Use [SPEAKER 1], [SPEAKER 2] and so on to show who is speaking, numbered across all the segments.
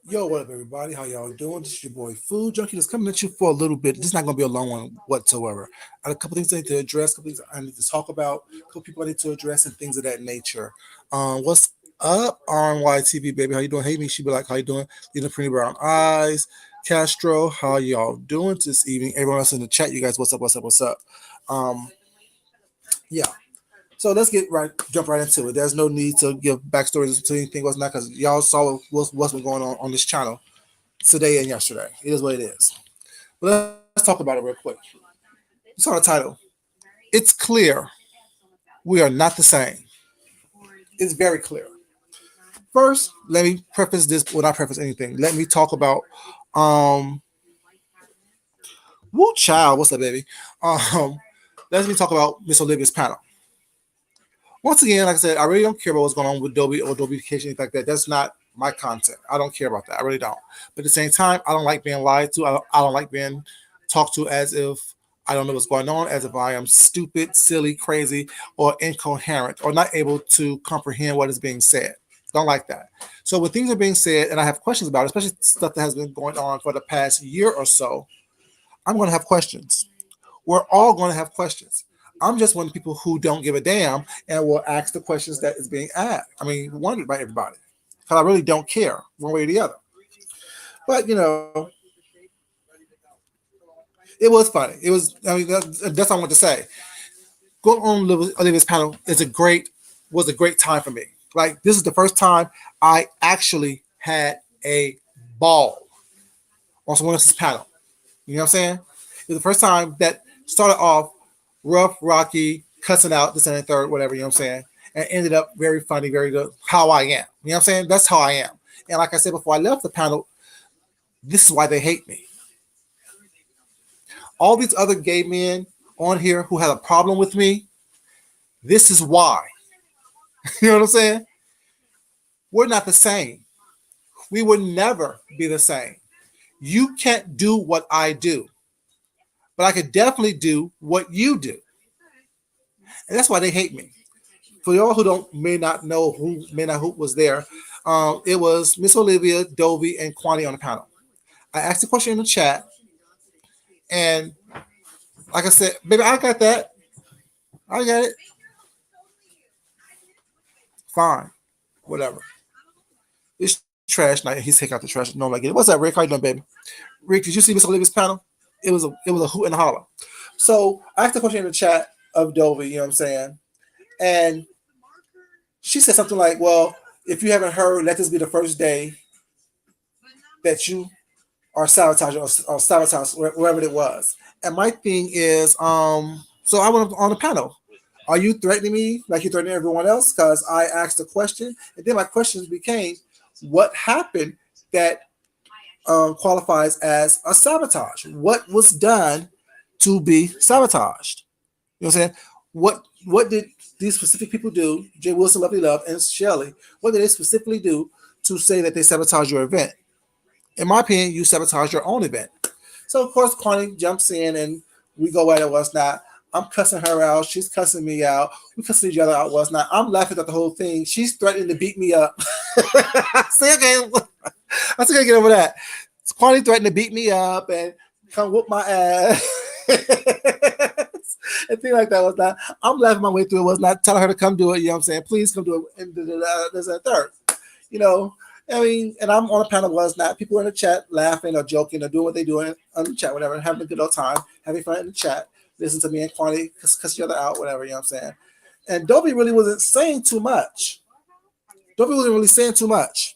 [SPEAKER 1] Yo, what up, everybody? How y'all doing? This is your boy Food Junkie. Just coming at you for a little bit. This is not going to be a long one whatsoever. I have a couple things I need to address, a couple things I need to talk about, a couple people I need to address, and things of that nature. What's up, RNYTV, baby? How you doing? Hey, me, she be like, how you doing? Leaving pretty brown eyes. Castro, how y'all doing this evening? Everyone else in the chat, you guys, what's up, what's up, what's up? Um, yeah. So let's jump right into it. There's no need to give backstories to anything what's not because y'all saw what's been going on this channel today and yesterday. It is what it is. But let's talk about it real quick. You saw the title. It's clear we are not the same. It's very clear. First, let me preface this. Well, not preface anything. Let me talk about um Woo Child. What's up, baby? Um, let me talk about Miss Olivia's panel. Once again, like I said, I really don't care about what's going on with Adobe or Adobe anything like that. That's not my content. I don't care about that. I really don't. But at the same time, I don't like being lied to. I don't like being talked to as if I don't know what's going on, as if I am stupid, silly, crazy, or incoherent, or not able to comprehend what is being said. Don't like that. So when things are being said, and I have questions about it, especially stuff that has been going on for the past year or so, I'm going to have questions. We're all going to have questions. I'm just one of the people who don't give a damn and will ask the questions that is being asked. I mean, wondered by everybody. Because I really don't care one way or the other. But, it was funny. It was, I mean, that's what I want to say. Going on Olivia's panel was a great time for me. Like, this is the first time I actually had a ball on someone else's panel. You know what I'm saying? It was the first time that started off rough, rocky, cussing out this and the third, whatever, you know what I'm saying? And ended up very funny, very good. How I am. You know what I'm saying? That's how I am. And like I said before I left the panel, this is why they hate me. All these other gay men on here who had a problem with me, this is why. You know what I'm saying? We're not the same. We will never be the same. You can't do what I do, but I could definitely do what you do. And that's why they hate me. For y'all who don't may not know who was there, it was Miss Olivia, Dovey, and Kwani on the panel. I asked the question in the chat, and like I said, baby, I got that. I got it. Fine, whatever. It's trash night. He's taking out the trash. No, I get it. What's up, Rick? How you doing, baby? Rick, did you see Miss Olivia's panel? It was a hoot and a holler. So I asked the question in the chat of Dovey. You know what I'm saying? And she said something like, "Well, if you haven't heard, let this be the first day that you are sabotaged or sabotage wherever it was." And my thing is, so I went on the panel. Are you threatening me like you're threatening everyone else? Because I asked a question, and then my questions became, what happened that qualifies as a sabotage? What was done to be sabotaged? You know what I'm saying? What did these specific people do? Jay Wilson, Lovely Love, and Shelley. What did they specifically do to say that they sabotaged your event? In my opinion, you sabotage your own event. So of course, Connie jumps in and we go at it. What's not? I'm cussing her out. She's cussing me out. We cussing each other out. What's not? I'm laughing at the whole thing. She's threatening to beat me up. Say okay. I still gotta get over that. Connie threatened to beat me up and come whoop my ass. And things like that was not. I'm laughing my way through it. Was not telling her to come do it. You know what I'm saying? Please come do it. And there's a third. You know, I mean, and I'm on a panel was not people in the chat laughing or joking or doing what they do in the chat, whatever, having a good old time, having fun in the chat, listen to me and Quantity cuss each other out, whatever, you know what I'm saying? And Dobie really wasn't saying too much. Dobie wasn't really saying too much.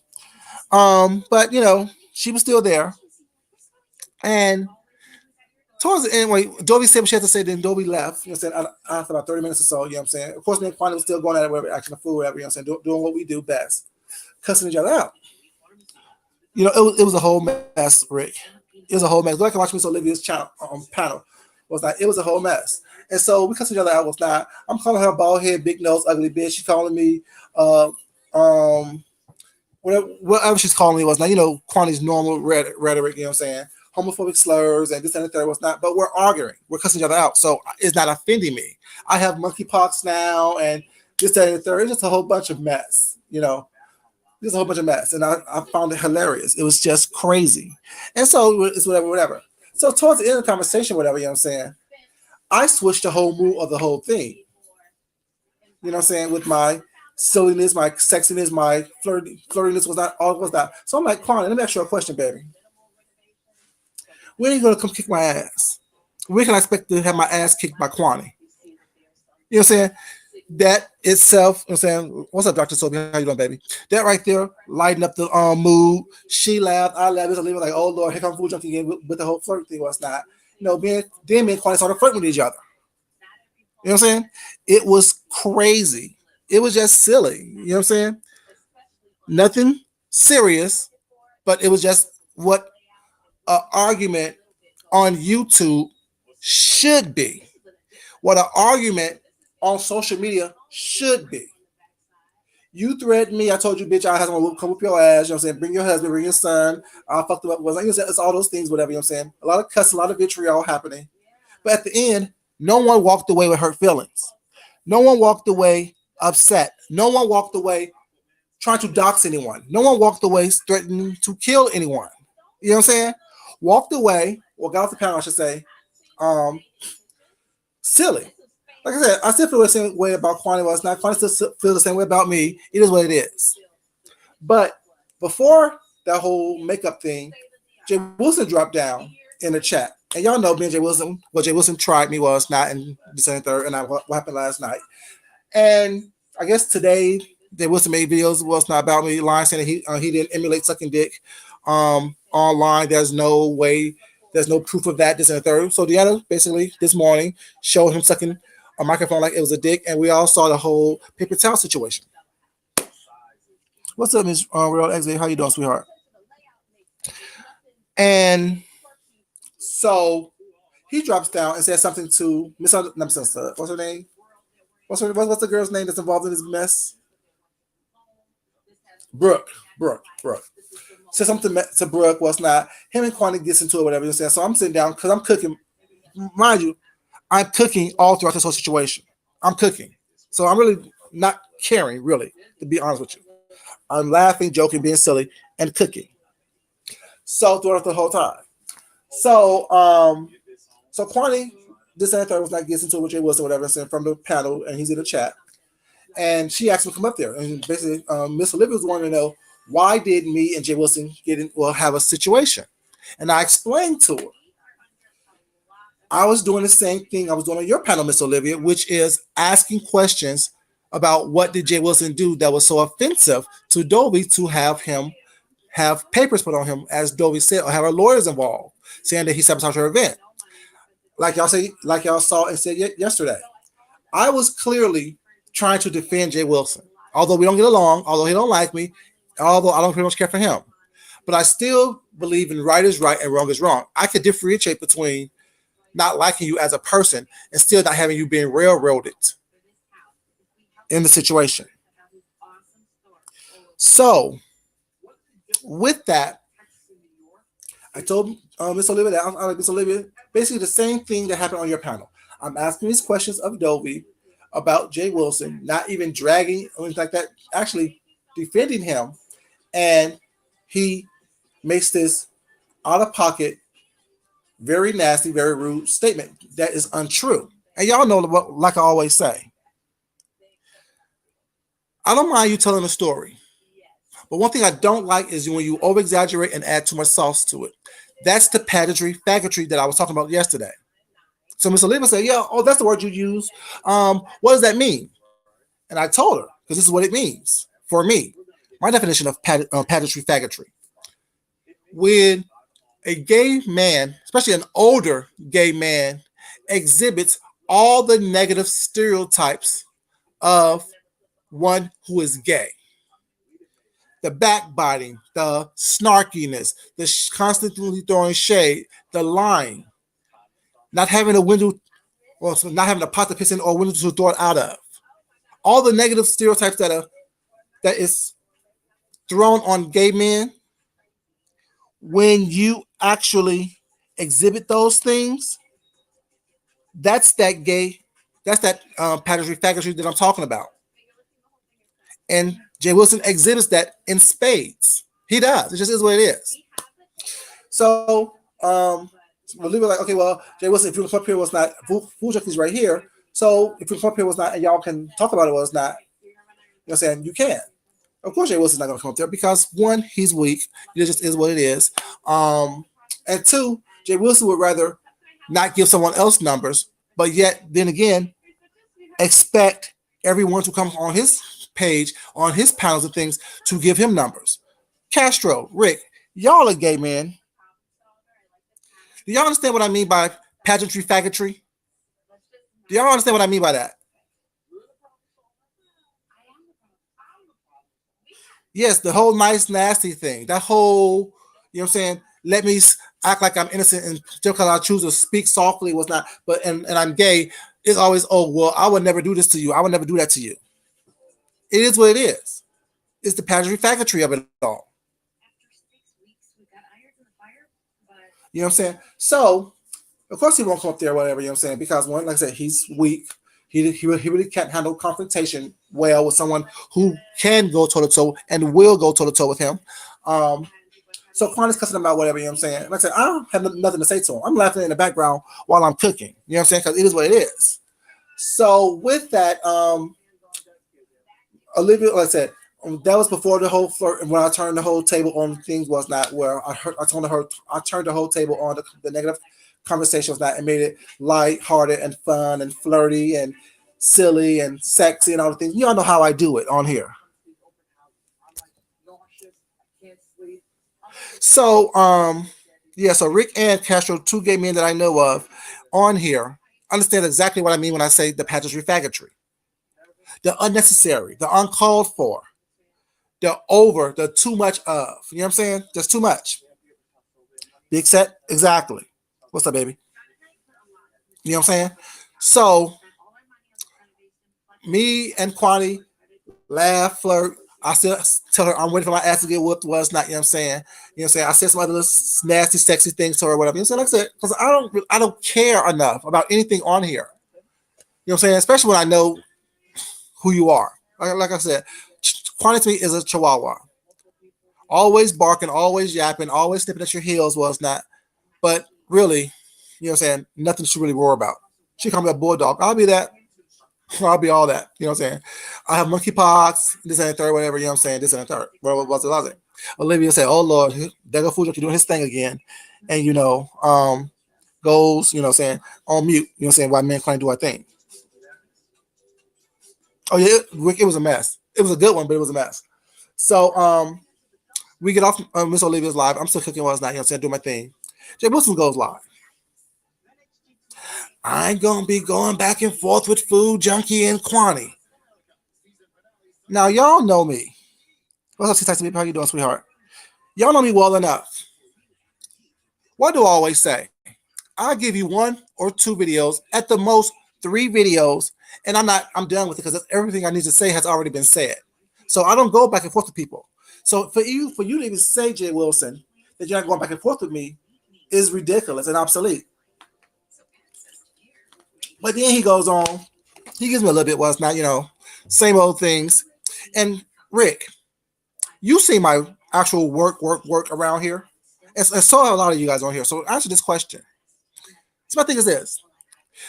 [SPEAKER 1] But she was still there. And towards the end, when Dobie said what she had to say, then Dobie left, you know what I'm saying, after about 30 minutes or so, you know what I'm saying? Of course, me and Quantity was still going at it, whatever, acting a fool, whatever, you know what I'm saying, doing what we do best, cussing each other out. It was a whole mess, Rick. It was a whole mess. Go back and watch Miss Olivia's panel. Was like it was a whole mess. And so we cussed each other out. Was not. I'm calling her bald head, big nose, ugly bitch. She's calling me, whatever she's calling me was not. Quantity's normal rhetoric. You know what I'm saying? Homophobic slurs and this and the third was not. But we're arguing. We're cussing each other out. So it's not offending me. I have monkeypox now and this and the third. It's just a whole bunch of mess. There's a whole bunch of mess, and I found it hilarious. It was just crazy, and so it's whatever, whatever. So towards the end of the conversation, whatever, you know what I'm saying, I switched the whole mood of the whole thing. You know what I'm saying, with my silliness, my sexiness, my flirtiness was not all was that. So I'm like, Quan, let me ask you a question, baby. When are you gonna come kick my ass? When can I expect to have my ass kicked by Kwani? You know what I'm saying? That itself, you know what I'm saying? What's up, Dr. Sophie? How you doing, baby? That right there, lighten up the mood. She laughed, I laughed. It's a little like, oh Lord, here comes food junkie again with the whole flirt thing. What's not? You know, me and Kwani started flirting with each other. You know what I'm saying? It was crazy. It was just silly. You know what I'm saying? Nothing serious, but it was just what an argument on YouTube should be. What an argument on social media should be. You threatened me. I told you, bitch, I have to come whoop your ass. You know what I'm saying? Bring your husband, bring your son. I fucked him up. Was like, you know, it's all those things, whatever. You know what I'm saying? A lot of cuss, a lot of vitriol happening. But at the end, no one walked away with hurt feelings. No one walked away upset. No one walked away trying to dox anyone. No one walked away threatening to kill anyone. You know what I'm saying? Walked away, or got off the panel, I should say, um, silly. Like I said, I still feel the same way about Kwani was not. Kwani still feel the same way about me. It is what it is. But before that whole makeup thing, Jay Wilson dropped down in the chat. And y'all know me and Jay Wilson, what Jay Wilson tried me was not in December 3rd, and what happened last night. And I guess today Jay Wilson made videos was not about me lying saying that he didn't emulate sucking dick online. There's no way, there's no proof of that. This and the third. So Deanna basically this morning showed him sucking a microphone like it was a dick, and we all saw the whole paper towel situation. What's up, Miss Real Exit? How you doing, sweetheart? And so he drops down and says something to Miss. What's her name? What's the girl's name that's involved in this mess? Brooke. Said something to Brooke. What's not? Him and Kwani gets into it, whatever you're saying. So I'm sitting down because I'm cooking. Mind you, I'm cooking all throughout this whole situation. I'm cooking, so I'm really not caring, really, to be honest with you. I'm laughing, joking, being silly, and cooking. So throughout the whole time. So so Kwani, this and third was like gets into it with Jay Wilson, whatever, from the panel, and he's in the chat. And she asked him to come up there. And basically, Miss Olivia was wanting to know why did me and Jay Wilson have a situation. And I explained to her. I was doing the same thing I was doing on your panel, Miss Olivia, which is asking questions about what did Jay Wilson do that was so offensive to Dovey to have him have papers put on him, as Dovey said, or have our lawyers involved, saying that he sabotaged her event. Like y'all saw and said yesterday. I was clearly trying to defend Jay Wilson. Although we don't get along, although he don't like me, although I don't pretty much care for him. But I still believe in right is right and wrong is wrong. I could differentiate between not liking you as a person and still not having you being railroaded in the situation. So, with that, I told Miss Olivia that I'm like Miss Olivia, basically the same thing that happened on your panel. I'm asking these questions of Dovey about Jay Wilson, not even dragging or anything like that, actually defending him, and he makes this out of pocket, very nasty, very rude statement that is untrue. And y'all know what, like I always say, I don't mind you telling a story. But one thing I don't like is when you over exaggerate and add too much sauce to it. That's the faggotry that I was talking about yesterday. So Miss Olivia said, yeah, oh, that's the word you use. What does that mean? And I told her, because this is what it means for me. My definition of pageantry, faggotry. When a gay man, especially an older gay man, exhibits all the negative stereotypes of one who is gay. The backbiting, the snarkiness, the constantly throwing shade, the lying, not having a window, well, so not having a pot to piss in or window to throw it out of. All the negative stereotypes that is thrown on gay men. When you actually exhibit those things, that's that pageantry, faggotry that I'm talking about. And Jay Wilson exhibits that in spades. He does. It just is what it is. So, we'll leave it like, okay, well, Jay Wilson, if you come up here was not, Vujac is right here. So if you come up here was not, and y'all can talk about it was not, you know what I'm saying? You can. Of course, Jay Wilson's not going to come up there because one, he's weak. It just is what it is. And two, Jay Wilson would rather not give someone else numbers, but yet then again, expect everyone to come on his page, on his panels and things to give him numbers. Castro, Rick, y'all are gay men. Do y'all understand what I mean by pageantry faggotry? Do y'all understand what I mean by that? Yes, the whole nice nasty thing. That whole, you know what I'm saying? Let me act like I'm innocent and just because I choose to speak softly was not, but and I'm gay, it's always, oh well, I would never do this to you. I would never do that to you. It is what it is. It's the pageantry faggotry of it all. You know what I'm saying? So, of course, he won't come up there, or whatever, you know what I'm saying? Because, one, like I said, he's weak. He really can't handle confrontation well with someone who can go toe to toe and will go toe to toe with him. So Quan is cussing him out, whatever, you know what I'm saying? Like I said, I don't have nothing to say to him. I'm laughing in the background while I'm cooking. You know what I'm saying? Because it is what it is. So with that, Olivia, like I said, that was before the whole flirt, and when I turned the whole table on things was not where I told her I turned the whole table on the negative conversation was not and made it light-hearted and fun and flirty and silly and sexy and all the things. You all know how I do it on here. So yeah, so Rick and Castro, two gay men that I know of on here, understand exactly what I mean when I say the pageantry faggotry. The unnecessary, the uncalled for, the over, the too much of. You know what I'm saying? Just too much. Big set? Exactly. What's up, baby? You know what I'm saying? So, me and Kwani laugh, flirt. I still tell her I'm waiting for my ass to get whooped. Was not, you know what I'm saying? You know what I'm saying? I said some other little nasty, sexy things to her, or whatever. You know what I'm saying? Like I said, because I don't care enough about anything on here. You know what I'm saying? Especially when I know who you are. Like I said, Kwani to me is a chihuahua. Always barking, always yapping, always snipping at your heels was not. But really, you know what I'm saying? Nothing to really worry about. She called me a bulldog. I'll be that. I'll be all that. You know what I'm saying? I have monkeypox, this and the third, whatever, you know what I'm saying? This and the third. What was it? Was it? Olivia said, oh Lord, there go Fujo doing his thing again. And goes, you know what I'm saying, on mute, you know what I'm saying, while men trying to do our thing. Oh yeah, it was a mess. It was a good one, but it was a mess. So we get off Miss Olivia's live. I'm still cooking while it's not, you know what I'm saying, do my thing. Jay Wilson goes live. I ain't gonna be going back and forth with Food Junkie and Kwani. Now y'all know me. What's up, C-Type? How you doing, sweetheart? Y'all know me well enough. What do I always say? I give you one or two videos, at the most 3 videos, and I'm done with it because everything I need to say has already been said. So I don't go back and forth with people. So for you to even say, Jay Wilson, that you're not going back and forth with me is ridiculous and obsolete. But then he goes on. He gives me a little bit. Well, it's not, same old things. And Rick, you see my actual work around here. And so have a lot of you guys on here. So answer this question. So my thing is this.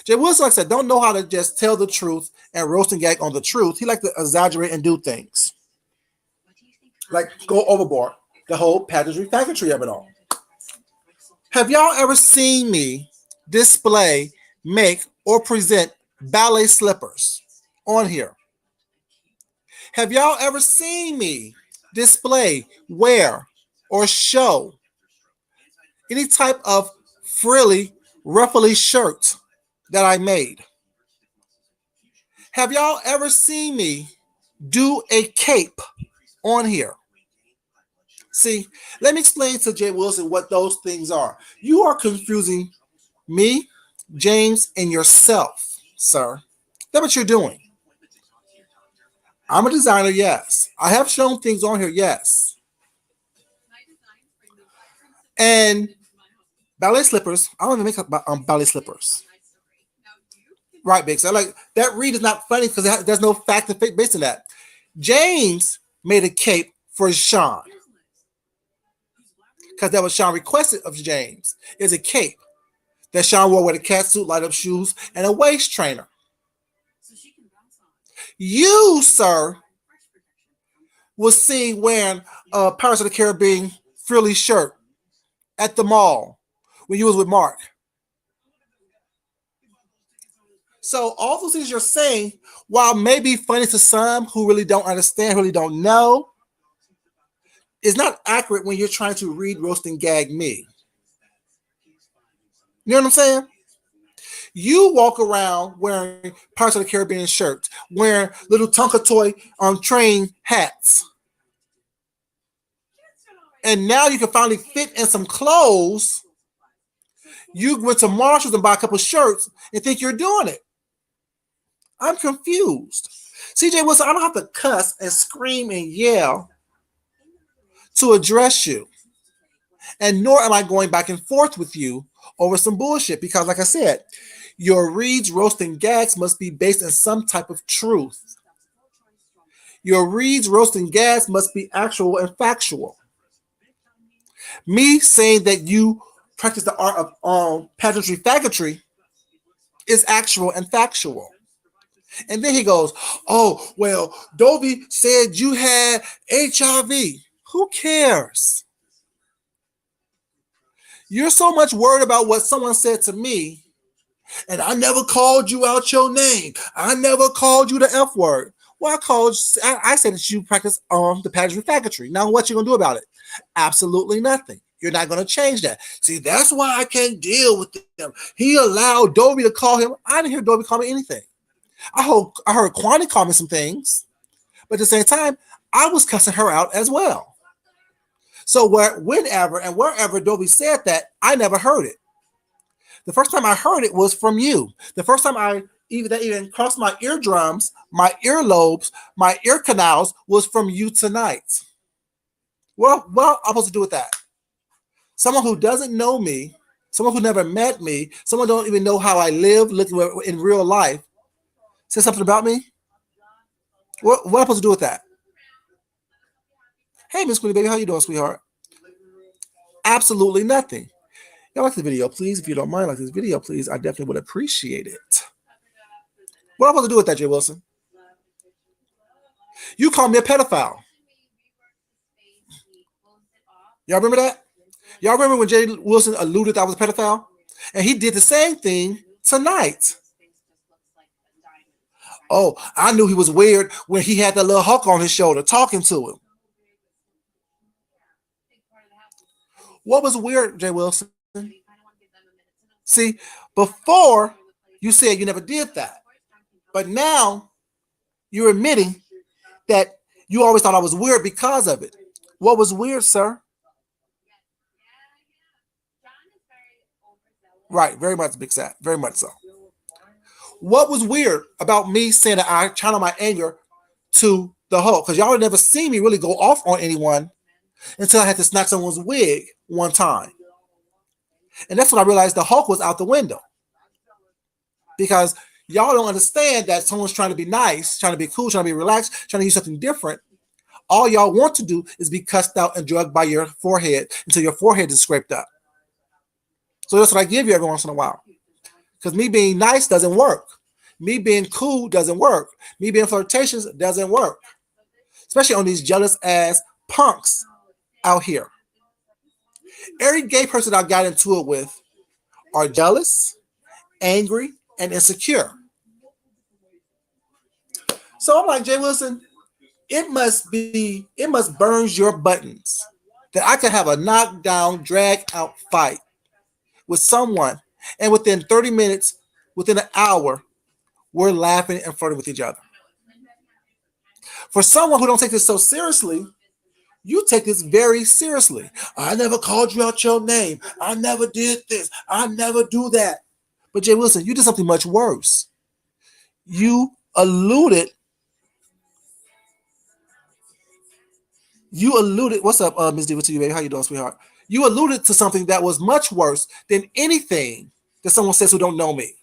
[SPEAKER 1] Jay Wilson, like I said, don't know how to just tell the truth and roast and gag on the truth. He like to exaggerate and do things. Like go overboard. The whole pageantry faggotry of it all. Have y'all ever seen me display, make, or present ballet slippers on here? Have y'all ever seen me display, wear, or show any type of frilly, ruffly shirt that I made? Have y'all ever seen me do a cape on here? See, let me explain to Jay Wilson what those things are. You are confusing me, James, and yourself, sir. That's what you're doing. I'm a designer, yes. I have shown things on here, yes. And ballet slippers, I don't even make ballet slippers. Right, Big. So like that read is not funny because there's no fact and fake based on that. James made a cape for Sean because that was Sean requested of James. Is a cape that Sean wore with a cat suit, light up shoes, and a waist trainer. You, sir, was seen wearing a Pirates of the Caribbean frilly shirt at the mall when you was with Mark. So all those things you're saying, while maybe funny to some who really don't understand, really don't know, is not accurate when you're trying to read, roast, and gag me. You know what I'm saying? You walk around wearing Pirates of the Caribbean shirts, wearing little Tonka toy train hats. And now you can finally fit in some clothes. You went to Marshalls and buy a couple shirts and think you're doing it. I'm confused. CJ Wilson, I don't have to cuss and scream and yell to address you. And nor am I going back and forth with you over some bullshit because, like I said, your reads, roast, and gags must be based in some type of truth. Your reads, roast, and gags must be actual and factual. Me saying that you practice the art of pageantry faggotry is actual and factual. And then he goes, oh, well, Dobie said you had HIV. Who cares? You're so much worried about what someone said to me, and I never called you out your name. I never called you the F word. Well, I said that you practice the pageantry faggotry. Now, what you going to do about it? Absolutely nothing. You're not going to change that. See, that's why I can't deal with them. He allowed Dobie to call him. I didn't hear Dobie call me anything. I heard Kwani call me some things, but at the same time, I was cussing her out as well. So whenever and wherever Dobie said that, I never heard it. The first time I heard it was from you. The first time that even crossed my eardrums, my earlobes, my ear canals was from you tonight. Well, what am I supposed to do with that? Someone who doesn't know me, someone who never met me, someone who don't even know how I live, looking in real life, say something about me? What am I supposed to do with that? Hey, Miss Queenie, baby, how you doing, sweetheart? Absolutely nothing. Y'all like the video, please. If you don't mind, like this video, please. I definitely would appreciate it. What am I supposed to do with that, Jay Wilson? You called me a pedophile. Y'all remember that? Y'all remember when Jay Wilson alluded that I was a pedophile? And he did the same thing tonight. Oh, I knew he was weird when he had that little hawk on his shoulder talking to him. What was weird, Jay Wilson? See, before you said you never did that. But now you're admitting that you always thought I was weird because of it. What was weird, sir? Right, very much, Big Sat. Very much so. What was weird about me saying that I channel my anger to the Hulk? Because y'all would never see me really go off on anyone until I had to snatch someone's wig one time. And that's when I realized the Hulk was out the window. Because y'all don't understand that someone's trying to be nice, trying to be cool, trying to be relaxed, trying to use something different. All y'all want to do is be cussed out and drugged by your forehead until your forehead is scraped up. So that's what I give you every once in a while. Because me being nice doesn't work. Me being cool doesn't work. Me being flirtatious doesn't work. Especially on these jealous ass punks out here. Every gay person I got into it with are jealous, angry, and insecure. So I'm like, Jay Wilson, it must burn your buttons that I could have a knockdown, drag out fight with someone, and within 30 minutes, within an hour, we're laughing and flirting with each other. For someone who don't take this so seriously, you take this very seriously. I never called you out your name. I never did this. I never do that. But Jay Wilson, you did something much worse. You alluded. What's up, Ms. Diva to you, baby? How you doing, sweetheart? You alluded to something that was much worse than anything that someone says who don't know me.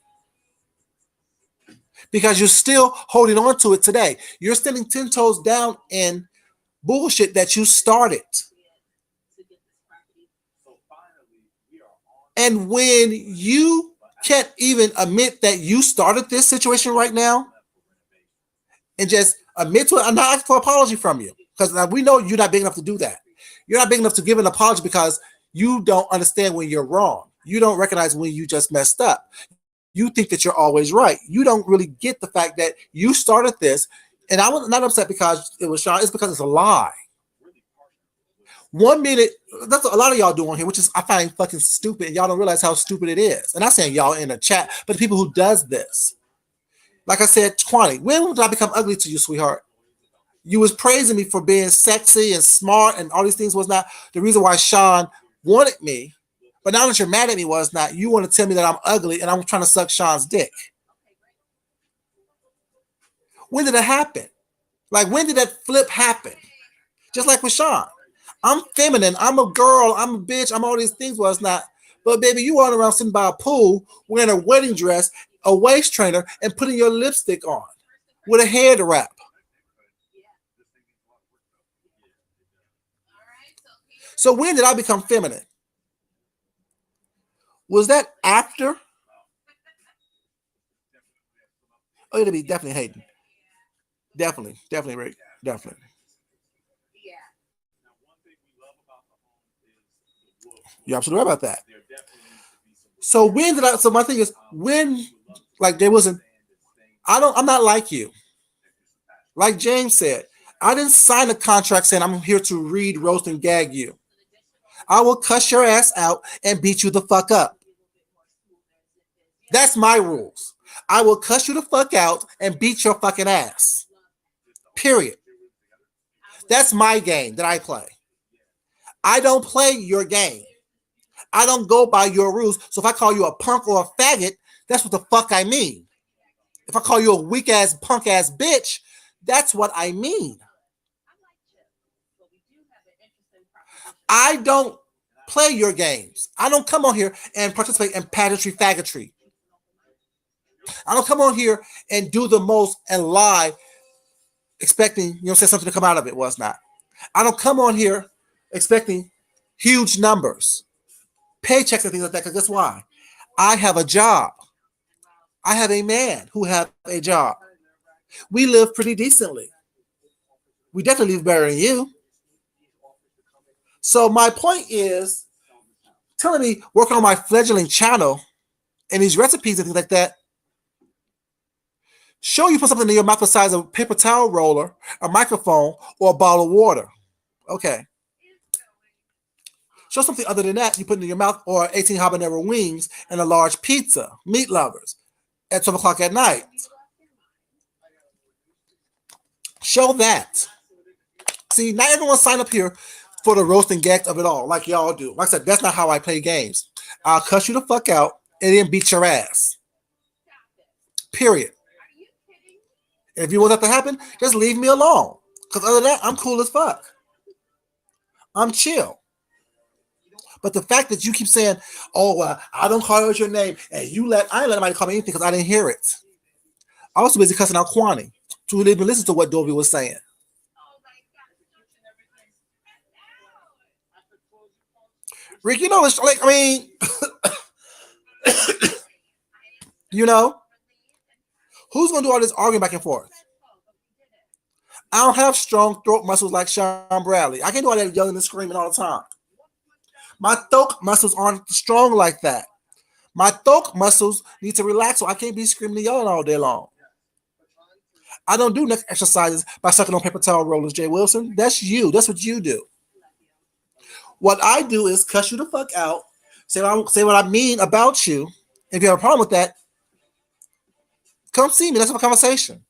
[SPEAKER 1] Because you're still holding on to it today. You're standing 10 toes down in bullshit that you started. And when you can't even admit that you started this situation right now and just admit to it, I'm not asking for an apology from you because we know you're not big enough to do that. You're not big enough to give an apology because you don't understand when you're wrong. You don't recognize when you just messed up. You think that you're always right. You don't really get the fact that you started this. And I was not upset because it was Sean. It's because it's a lie. 1 minute, that's what a lot of y'all do on here, which is I find fucking stupid. And y'all don't realize how stupid it is. And I'm saying y'all in the chat, but the people who does this. Like I said, 20. When did I become ugly to you, sweetheart? You was praising me for being sexy and smart and all these things was not the reason why Sean wanted me. But now that you're mad at me was not, you want to tell me that I'm ugly and I'm trying to suck Sean's dick. When did it happen? Like, when did that flip happen? Just like with Sean. I'm feminine. I'm a girl. I'm a bitch. I'm all these things. Well, it's not. But baby, you walking around sitting by a pool wearing a wedding dress, a waist trainer, and putting your lipstick on with a head wrap. So when did I become feminine? Was that after? Oh, it'll be definitely hating. Definitely, Rick. Definitely. You're absolutely right about that. So when did I? So my thing is when, like there wasn't. I don't. I'm not like you. Like James said, I didn't sign a contract saying I'm here to read, roast, and gag you. I will cuss your ass out and beat you the fuck up. That's my rules. I will cuss you the fuck out and beat your fucking ass. Period. That's my game that I play. I don't play your game. I don't go by your rules. So if I call you a punk or a faggot, that's what the fuck I mean. If I call you a weak ass punk ass bitch, that's what I mean. I don't play your games. I don't come on here and participate in pageantry faggotry. I don't come on here and do the most and lie expecting, say something to come out of it. Was not. I don't come on here expecting huge numbers, paychecks and things like that. Because guess why? I have a job. I have a man who have a job. We live pretty decently. We definitely live better than you. So my point is telling me working on my fledgling channel and these recipes and things like that. Show you put something in your mouth the size of a paper towel roller, a microphone, or a bottle of water. Okay. Show something other than that you put in your mouth, or 18 habanero wings and a large pizza, meat lovers, at 12 o'clock at night. Show that. See, not everyone sign up here for the roast and gags of it all, like y'all do. Like I said, that's not how I play games. I'll cuss you the fuck out and then beat your ass. Period. If you want that to happen, just leave me alone. Because other than that, I'm cool as fuck. I'm chill. But the fact that you keep saying, "Oh, I don't call out your name," and I ain't let anybody call me anything because I didn't hear it. I was too busy cussing out Kwani to even listen to what Dovey was saying. Rick, it's like, I mean, you know, who's gonna do all this arguing back and forth? I don't have strong throat muscles like Sean Bradley. I can't do all that yelling and screaming all the time. My throat muscles aren't strong like that. My throat muscles need to relax, so I can't be screaming and yelling all day long. I don't do neck exercises by sucking on paper towel rollers, Jay Wilson. That's you. That's what you do. What I do is cuss you the fuck out, say what I mean about you. If you have a problem with that, come see me. Let's have a conversation.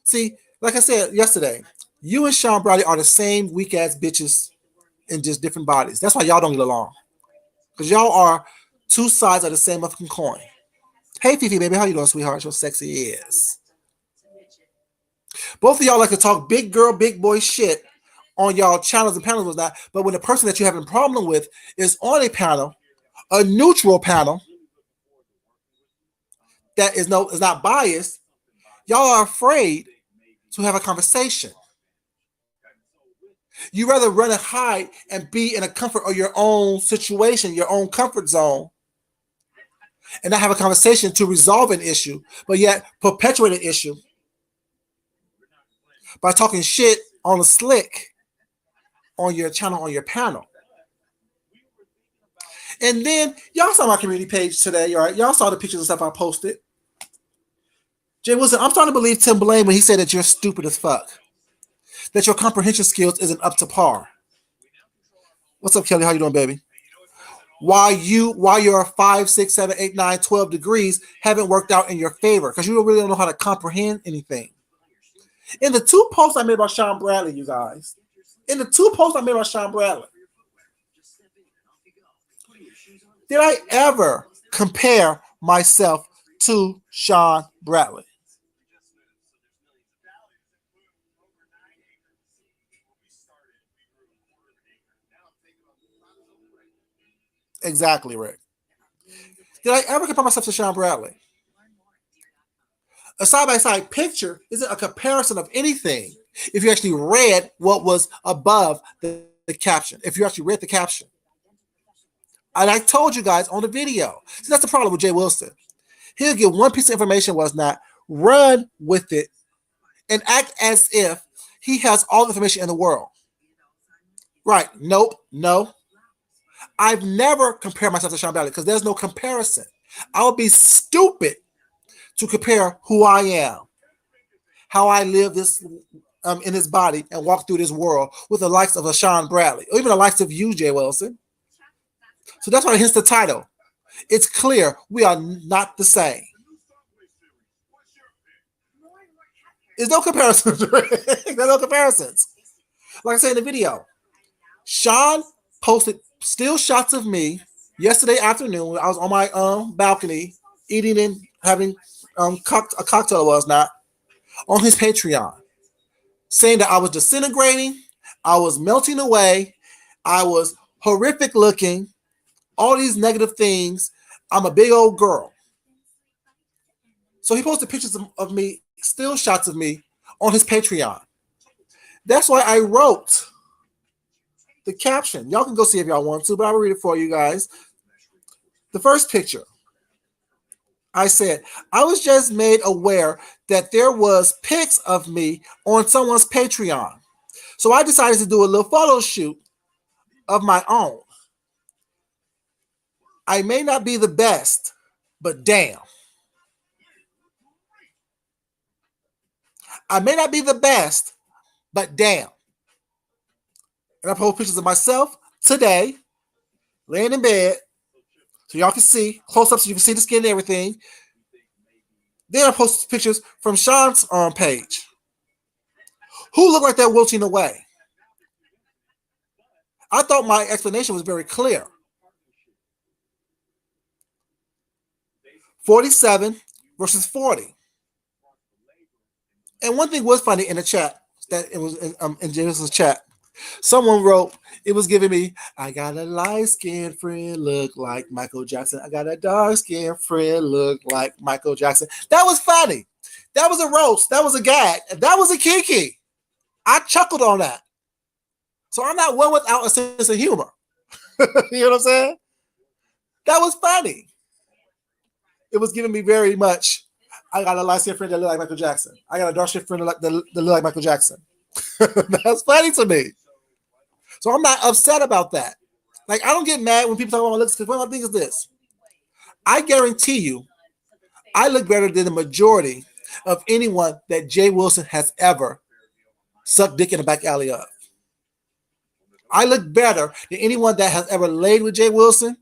[SPEAKER 1] See, like I said yesterday, you and Sean Bradley are the same weak ass bitches in just different bodies. That's why y'all don't get along. Because y'all are two sides of the same fucking coin. Hey Fifi, baby, how you doing, sweetheart? Your sexy is. Both of y'all like to talk big girl, big boy shit on y'all channels and panels was not. But when the person that you're having a problem with is on a panel, a neutral panel that is not biased, y'all are afraid to have a conversation. You rather run and hide and be in a comfort of your own situation, your own comfort zone, and not have a conversation to resolve an issue, but yet perpetuate an issue by talking shit on a slick on your channel, on your panel. And then y'all saw my community page today, all right? Y'all saw the pictures and stuff I posted. Jay Wilson, I'm starting to believe Tim Blaine when he said that you're stupid as fuck, that your comprehension skills isn't up to par. What's up, Kelly? How you doing, baby? Why your 5, 6, 7, 8, 9, 12 degrees haven't worked out in your favor because you really don't know how to comprehend anything. In the 2 posts I made about Sean Bradley, you guys, did I ever compare myself to Sean Bradley? Exactly, Rick. Did I ever compare myself to Sean Bradley? A side-by-side picture isn't a comparison of anything if you actually read what was above the caption, if you actually read the caption. And I told you guys on the video. See, that's the problem with Jay Wilson. He'll get one piece of information was not, run with it, and act as if he has all the information in the world. Right. Nope. No. I've never compared myself to Sean Bradley because there's no comparison. I would be stupid to compare who I am, how I live this in this body and walk through this world with the likes of a Sean Bradley, or even the likes of you, Jay Wilson. So that's why hence the title. It's clear we are not the same. There's no comparisons. There's no comparisons. Like I said in the video, Sean posted still shots of me yesterday afternoon. I was on my balcony eating and having a cocktail, it was not, on his Patreon, saying that I was disintegrating, I was melting away, I was horrific looking, all these negative things. I'm a big old girl. So he posted pictures of me, still shots of me on his Patreon. That's why I wrote the caption. Y'all can go see if y'all want to, but I will read it for you guys. The first picture, I said, I was just made aware that there was pics of me on someone's Patreon. So I decided to do a little photo shoot of my own. I may not be the best, but damn. I may not be the best, but damn. And I post pictures of myself today, laying in bed, so y'all can see, close up so you can see the skin and everything. Then I post pictures from Sean's page, who looked like they're wilting away. I thought my explanation was very clear. 47 versus 40. And one thing was funny in the chat, that it was in James's chat. Someone wrote, it was giving me, I got a light-skinned friend look like Michael Jackson. I got a dark-skinned friend look like Michael Jackson. That was funny. That was a roast. That was a gag. That was a kiki. I chuckled on that. So I'm not one without a sense of humor. You know what I'm saying? That was funny. It was giving me very much, I got a light-skinned friend that look like Michael Jackson. I got a dark-skinned friend that look like Michael Jackson. That's funny to me. So I'm not upset about that. Like, I don't get mad when people talk about my looks, because one thing is this. I guarantee you, I look better than the majority of anyone that Jay Wilson has ever sucked dick in the back alley of. I look better than anyone that has ever laid with Jay Wilson.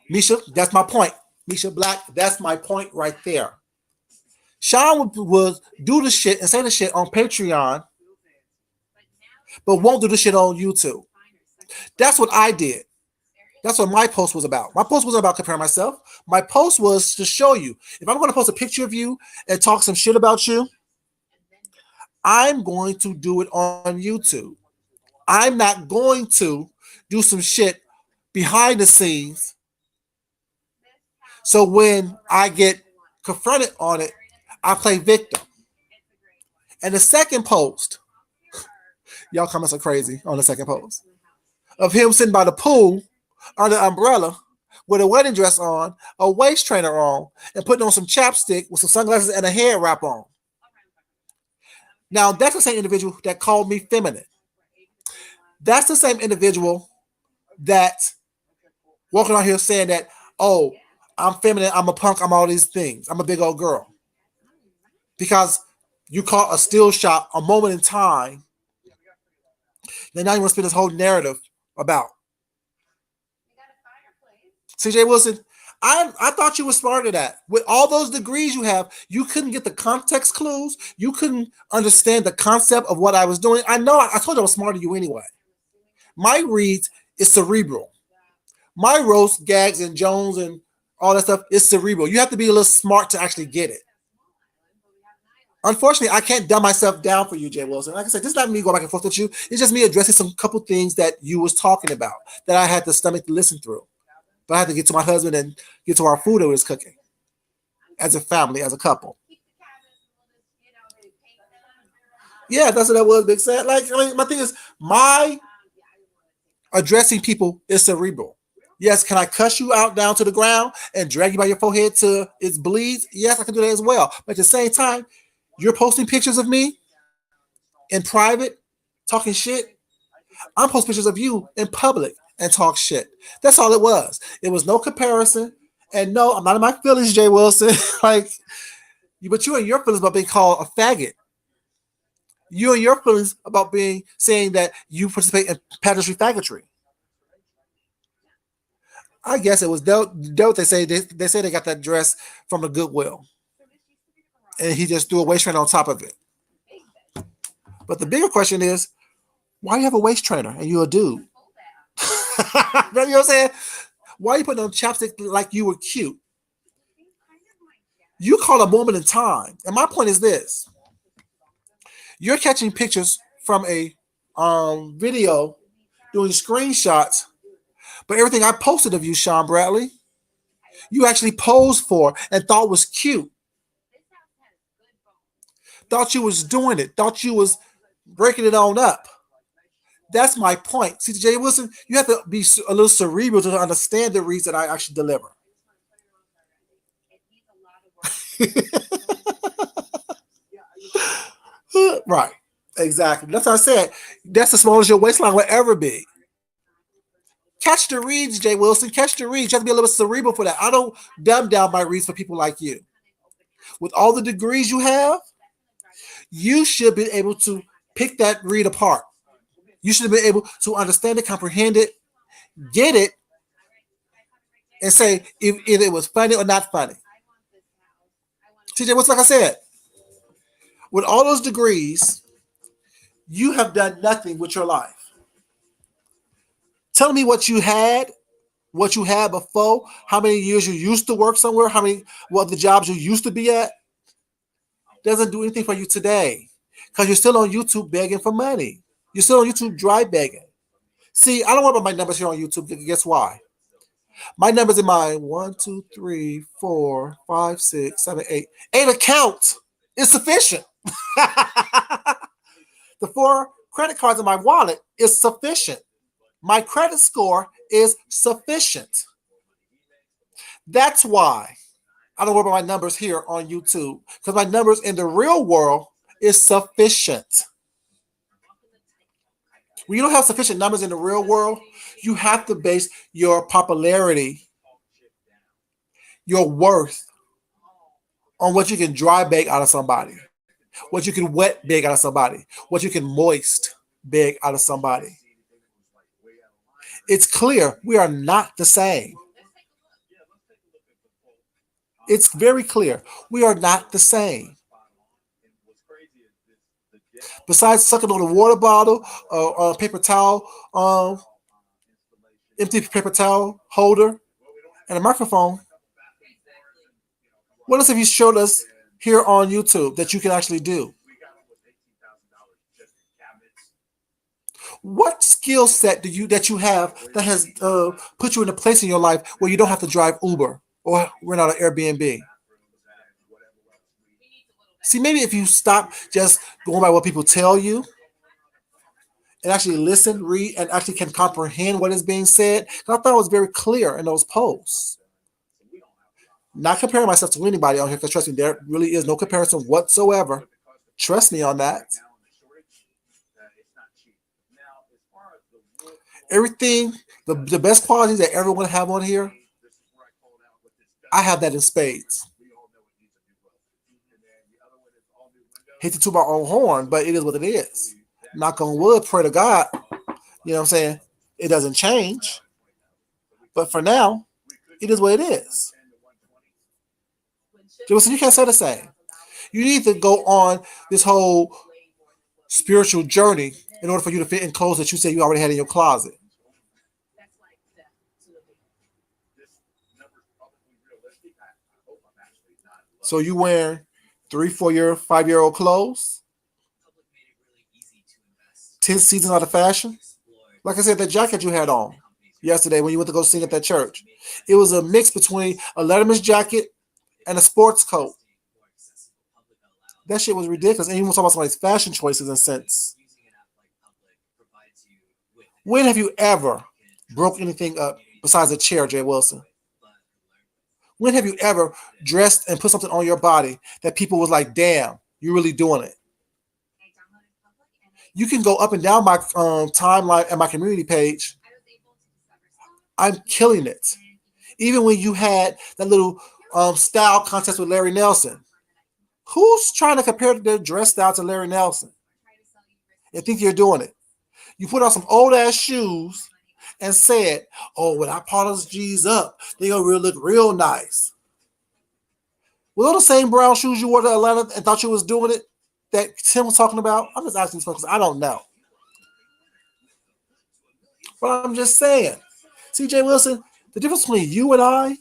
[SPEAKER 1] Misha, that's my point. Misha Black, that's my point right there. Sean would do the shit and say the shit on Patreon, but won't do the shit on YouTube. That's what I did. That's what my post was about. My post wasn't about comparing myself. My post was to show you, if I'm going to post a picture of you and talk some shit about you, I'm going to do it on YouTube. I'm not going to do some shit behind the scenes. So when I get confronted on it, I play victim. And the second post, y'all comments are crazy on the second post, of him sitting by the pool under the umbrella with a wedding dress on, a waist trainer on, and putting on some chapstick with some sunglasses and a hair wrap on. Now, that's the same individual that called me feminine. That's the same individual that walking out here saying that, oh, I'm feminine, I'm a punk, I'm all these things. I'm a big old girl. Because you caught a still shot, a moment in time, that now you want to spin this whole narrative about. CJ Wilson, I thought you were smarter than that. With all those degrees you have, you couldn't get the context clues. You couldn't understand the concept of what I was doing. I know, I told you I was smarter than you anyway. My reads is cerebral. My roast, gags, and Jones and all that stuff is cerebral. You have to be a little smart to actually get it. Unfortunately, I can't dumb myself down for you, Jay Wilson. Like I said, this is not me going back and forth with you. It's just me addressing some couple things that you was talking about that I had the stomach to listen through. But I had to get to my husband and get to our food that we was cooking as a family, as a couple. Yeah, that's what that was, Big Sad. Like, I mean, my thing is, my addressing people is cerebral. Yes, can I cuss you out down to the ground and drag you by your forehead till it bleeds? Yes, I can do that as well. But at the same time, you're posting pictures of me in private, talking shit. I'm posting pictures of you in public and talk shit. That's all it was. It was no comparison. And no, I'm not in my feelings, Jay Wilson. Like, but you and your feelings about being called a faggot. You and your feelings about being saying that you participate in pageantry faggotry. I guess it was dope. They say they got that dress from the Goodwill, and he just threw a waist trainer on top of it. But the bigger question is, why do you have a waist trainer and you're a dude? You know what I'm saying? Why are you putting on chapstick like you were cute? You call a moment in time, and my point is this: you're catching pictures from a video, doing screenshots, but everything I posted of you, Sean Bradley, you actually posed for and thought was cute. Thought you was doing it. Thought you was breaking it on up. That's my point. See, Jay Wilson, you have to be a little cerebral to understand the reads that I actually deliver. Right. Exactly. That's what I said. That's as small as your waistline will ever be. Catch the reads, Jay Wilson. Catch the reads. You have to be a little bit cerebral for that. I don't dumb down my reads for people like you. With all the degrees you have, you should be able to pick that read apart. You should be able to understand it, comprehend it, get it, and say if it was funny or not funny. TJ, what's like I said, with all those degrees, you have done nothing with your life. Tell me what you had before, how many years you used to work somewhere, what the jobs you used to be at. Doesn't do anything for you today because you're still on YouTube begging for money. You're still on YouTube dry begging. See, I don't worry about my numbers here on YouTube. Guess why? My numbers in my 1, 2, 3, 4, 5, 6, 7, 8. 8 accounts is sufficient. The 4 credit cards in my wallet is sufficient. My credit score is sufficient. That's why I don't worry about my numbers here on YouTube, because my numbers in the real world is sufficient. When you don't have sufficient numbers in the real world, you have to base your popularity, your worth, on what you can dry bake out of somebody, what you can wet bake out of somebody, what you can moist bake out of somebody. It's clear we are not the same. It's very clear we are not the same. Besides sucking on a water bottle or a paper towel, empty paper towel holder, and a microphone, what else have you showed us here on YouTube that you can actually do? What skill set that you have that has put you in a place in your life where you don't have to drive Uber or rent out an Airbnb? See, maybe if you stop just going by what people tell you and actually listen, read, and actually can comprehend what is being said. I thought it was very clear in those posts. Not comparing myself to anybody on here, because trust me, there really is no comparison whatsoever. Trust me on that. Everything, the best qualities that everyone have on here, I have that in spades. Hate to toot my own horn, but it is what it is. Knock on wood, pray to God. You know what I'm saying? It doesn't change. But for now, it is what it is. So you can't say the same. You need to go on this whole spiritual journey in order for you to fit in clothes that you say you already had in your closet. So you wearing 3, 4 year, 5 year old clothes? 10 seasons out of fashion? Like I said, that jacket you had on yesterday when you went to go sing at that church. It was a mix between a Letterman's jacket and a sports coat. That shit was ridiculous. And you want to talk about somebody's fashion choices and sense. When have you ever broke anything up besides a chair, Jay Wilson? When have you ever dressed and put something on your body that people was like, damn, you're really doing it? You can go up and down my timeline and my community page. I'm killing it. Even when you had that little style contest with Larry Nelson. Who's trying to compare their dress style to Larry Nelson and think you're doing it? You put on some old ass shoes and said, oh, when I polish G's up, they're going to look real nice. Were those the same brown shoes you wore to Atlanta and thought you was doing it that Tim was talking about? I'm just asking this because I don't know. But I'm just saying. CJ Wilson, the difference between you and I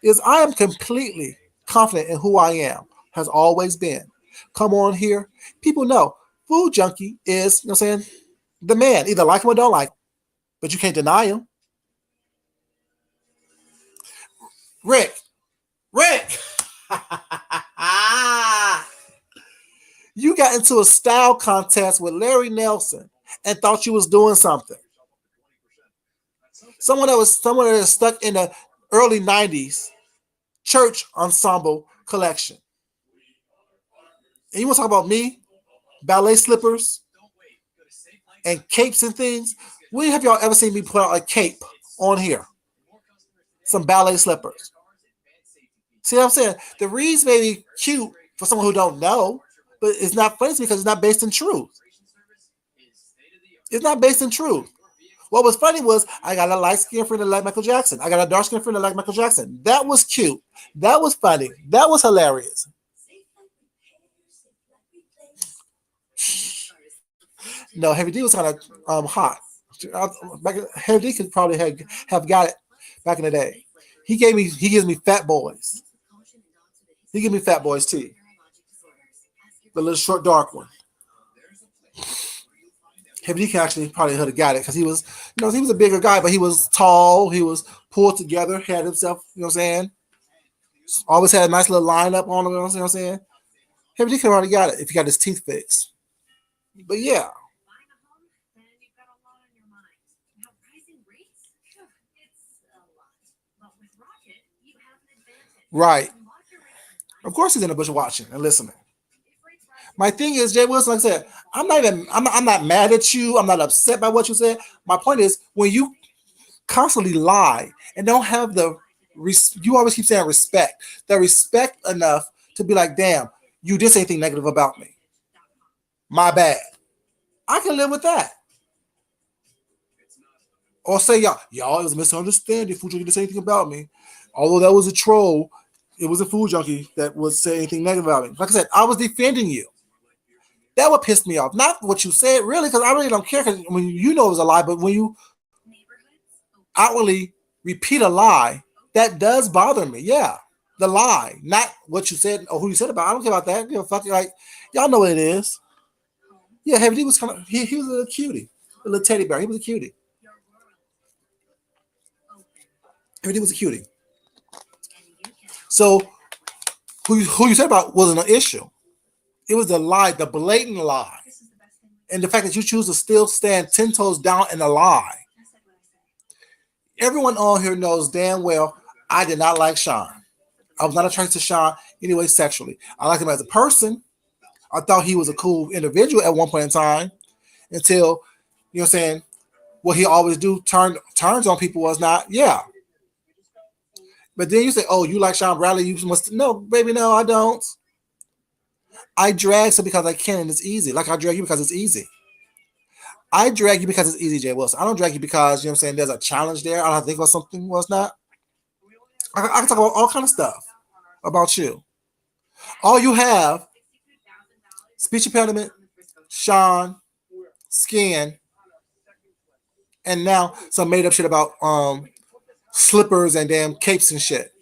[SPEAKER 1] is I am completely confident in who I am. Has always been. Come on here. People know Food Junkie is, you know what I'm saying, the man. Either like him or don't like him. But you can't deny him. Rick. You got into a style contest with Larry Nelson and thought you was doing something. Someone that is stuck in the early 90s church ensemble collection. And you want to talk about me? Ballet slippers and capes and things? When have y'all ever seen me put out a cape on here? Some ballet slippers. See what I'm saying? The reads may be cute for someone who don't know, but it's not funny because it's not based in truth. It's not based in truth. What was funny was I got a light skin friend that liked Michael Jackson. I got a dark skin friend that liked Michael Jackson. That was cute. That was funny. That was hilarious. No, Heavy D was kind of hot. Heavy D could probably have got it back in the day. He gives me Fat Boys. He gave me Fat Boys too. The little short dark one. Heavy D can actually probably have got it because he was, he was a bigger guy, but he was tall. He was pulled together, had himself, you know what I'm saying? Always had a nice little lineup on him, you know what I'm saying? Heavy D could have already got it if he got his teeth fixed. But yeah. Right. Of course he's in the bush watching and listening. My thing is, Jay Wilson, like I said, I'm not mad at you. I'm not upset by what you said. My point is, when you constantly lie and don't have you always keep saying respect. The respect enough to be like, damn, you did say anything negative about me. My bad. I can live with that. Or say y'all, it was a misunderstanding. Food Junkie didn't say anything about me. Although that was a troll, it was a Food Junkie that would say anything negative about me. Like I said, I was defending you. That would piss me off. Not what you said, really, because I really don't care. Because when you know it was a lie, but when you outwardly repeat a lie, that does bother me. Yeah, the lie, not what you said or who you said about. I don't care about that. Fuck it. Like y'all know what it is. Yeah, Heavy D was kind of he was a little cutie, a little teddy bear. He was a cutie. Heavy D was a cutie. So who you said about wasn't an issue. It was the lie, the blatant lie. And the fact that you choose to still stand 10 toes down in a lie. Everyone on here knows damn well I did not like Sean. I was not attracted to Sean anyway sexually. I liked him as a person. I thought he was a cool individual at one point in time until, you know what I'm saying, what he always do turns on people was not, yeah. But then you say, oh, you like Sean Bradley, you must no, baby, no, I don't. I drag so because I can and it's easy. Like I drag you because it's easy. I drag you because it's easy, Jay Wilson. I don't drag you because, you know what I'm saying, there's a challenge there. I don't think about something was not. I can talk about all kind of stuff about you. All you have, speech impediment, Sean, skin, and now some made up shit about slippers and damn capes and shit.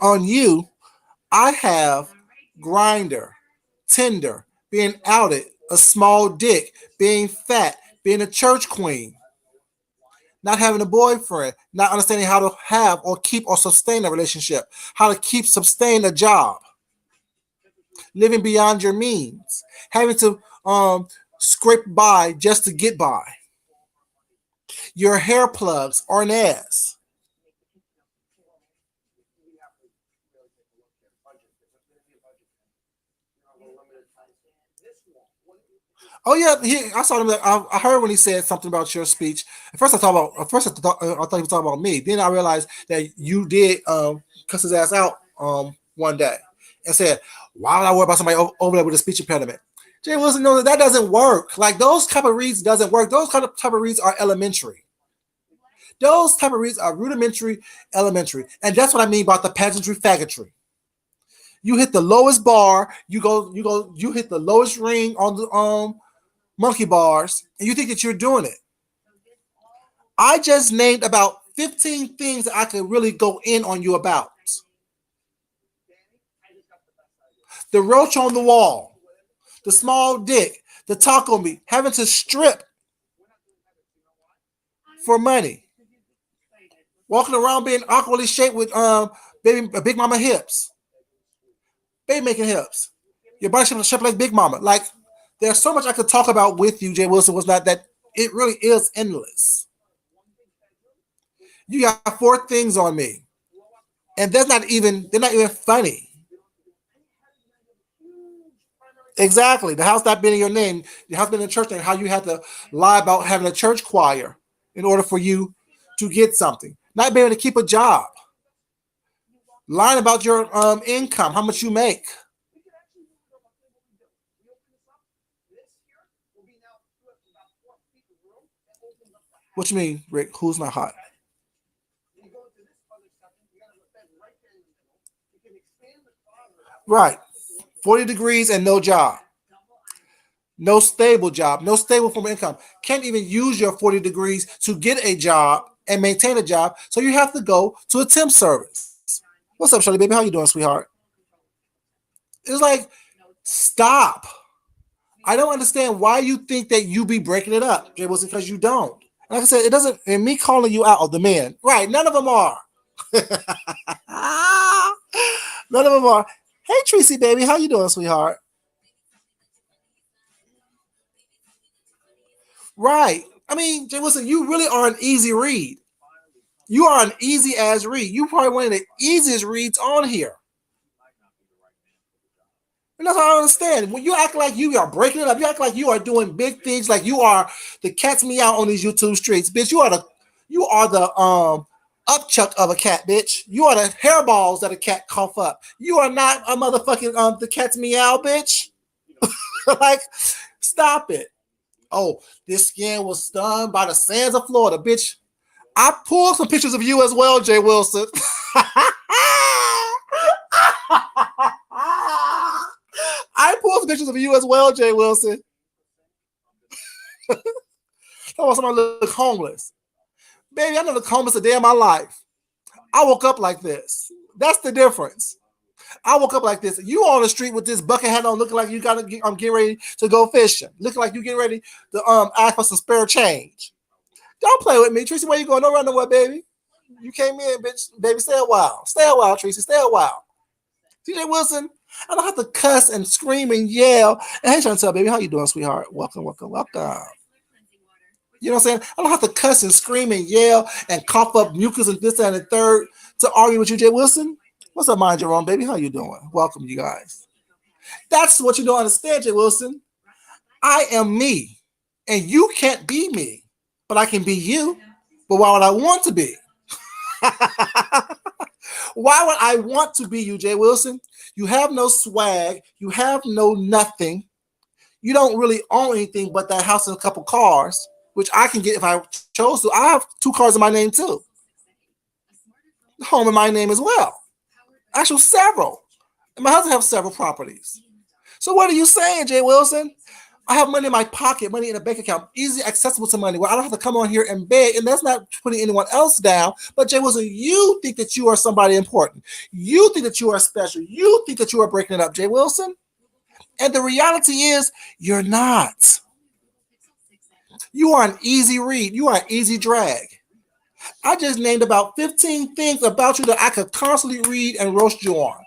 [SPEAKER 1] On you, I have grinder, Tinder, being outed, a small dick, being fat, being a church queen, not having a boyfriend, not understanding how to have or keep or sustain a relationship, how to sustain a job, living beyond your means, having to scrape by just to get by. Your hair plugs are an ass. Oh yeah, I saw him. I heard when he said something about your speech. At first I thought he was talking about me. Then I realized that you did cuss his ass out one day and said, "Why would I worry about somebody over there with a speech impediment?" Jay Wilson knows that doesn't work. Like those type of reads doesn't work. Those type of reads are elementary. Those type of reads are rudimentary, elementary, and that's what I mean about the pageantry faggotry. You hit the lowest bar. You hit the lowest ring on the monkey bars, and you think that you're doing it. I just named about 15 things that I could really go in on you about. The roach on the wall, the small dick, the taco meat, having to strip for money, walking around being awkwardly shaped with baby big mama hips, baby making hips, your body shaped like Big Mama. Like there's so much I could talk about with you, Jay Wilson. Was not that it really is endless. You got four things on me, and they're not even funny. Exactly. The house not being in your name, the house being in the church name, how you had to lie about having a church choir in order for you to get something. Not being able to keep a job. Lying about your income, how much you make. What you mean, Rick? Who's not hot? Right. 40 degrees and no job. No stable job. No stable form of income. Can't even use your 40 degrees to get a job and maintain a job. So you have to go to a temp service. What's up, Shirley, baby? How you doing, sweetheart? It's like, stop. I don't understand why you think that you be breaking it up. It was because you don't. Like I said, it doesn't. And me calling you out, the men, right? None of them are. None of them are. Hey, Tracy, baby, how you doing, sweetheart? Right. I mean, Jay Wilson, you really are an easy read. You are an easy as read. You probably one of the easiest reads on here. And that's what I understand. When you act like you are breaking it up, you act like you are doing big things, like you are the cat's me out on these YouTube streets, bitch. You are the upchuck of a cat, bitch. You are the hairballs that a cat cough up. You are not a motherfucking the cat's meow, bitch. Like, stop it. Oh, this skin was stunned by the sands of Florida, bitch. I pulled some pictures of you as well, Jay Wilson. I pulled some pictures of you as well, Jay Wilson. I want somebody to look homeless. Baby, I never looked homeless a day in my life. I woke up like this. That's the difference. I woke up like this. You on the street with this bucket hat on, looking like you got to. I'm getting ready to go fishing. Looking like you getting ready to ask for some spare change. Don't play with me, Tracy. Where you going? Don't run nowhere, baby. You came in, bitch. Baby, stay a while. Stay a while, Tracy. Stay a while. TJ Wilson, I don't have to cuss and scream and yell. And hey, Chantel, baby, how you doing, sweetheart? Welcome, welcome, welcome. You know what I'm saying? I don't have to cuss and scream and yell and cough up mucus and this and the third to argue with you, Jay Wilson. What's up, mind your own, baby? How you doing? Welcome, you guys. That's what you don't understand, Jay Wilson. I am me, and you can't be me, but I can be you. But why would I want to be? Why would I want to be you, Jay Wilson? You have no swag. You have no nothing. You don't really own anything but that house and a couple cars, which I can get if I chose to. I have 2 cars in my name too. Home in my name as well. Actually, several. And my husband has several properties. So what are you saying, Jay Wilson? I have money in my pocket, money in a bank account, easily accessible to money, where I don't have to come on here and beg, and that's not putting anyone else down. But Jay Wilson, you think that you are somebody important. You think that you are special. You think that you are breaking it up, Jay Wilson. And the reality is, you're not. You are an easy read. You are an easy drag. I just named about 15 things about you that I could constantly read and roast you on.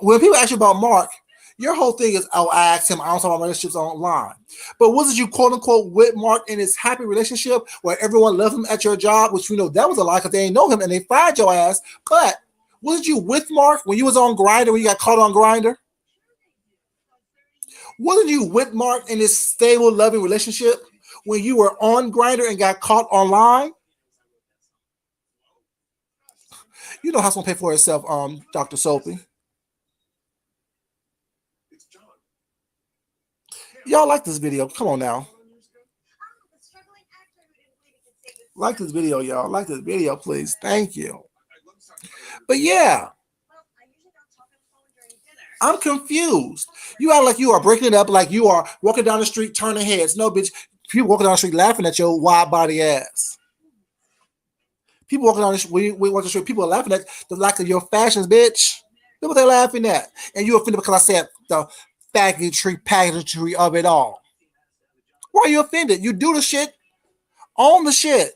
[SPEAKER 1] When people ask you about Mark, your whole thing is, oh, I asked him, I don't talk about relationships online. But wasn't you, quote unquote, with Mark in his happy relationship where everyone loved him at your job, which you know that was a lie because they didn't know him and they fired your ass. But wasn't you with Mark when you was on Grindr, when you got caught on Grindr? Wasn't you with Mark in this stable, loving relationship when you were on Grindr and got caught online? You know how it's gonna pay for itself, Dr. Soapy. Y'all like this video? Come on now. Like this video, y'all. Like this video, please. Thank you. But yeah, I'm confused. You act like you are breaking it up, like you are walking down the street turning heads. No, bitch. People walking down the street laughing at your wide body ass. People walking down the street, people are laughing at the lack of your fashions, bitch. Look what they're laughing at. And you offended because I said the pageantry of it all. Why are you offended? You do the shit. Own the shit.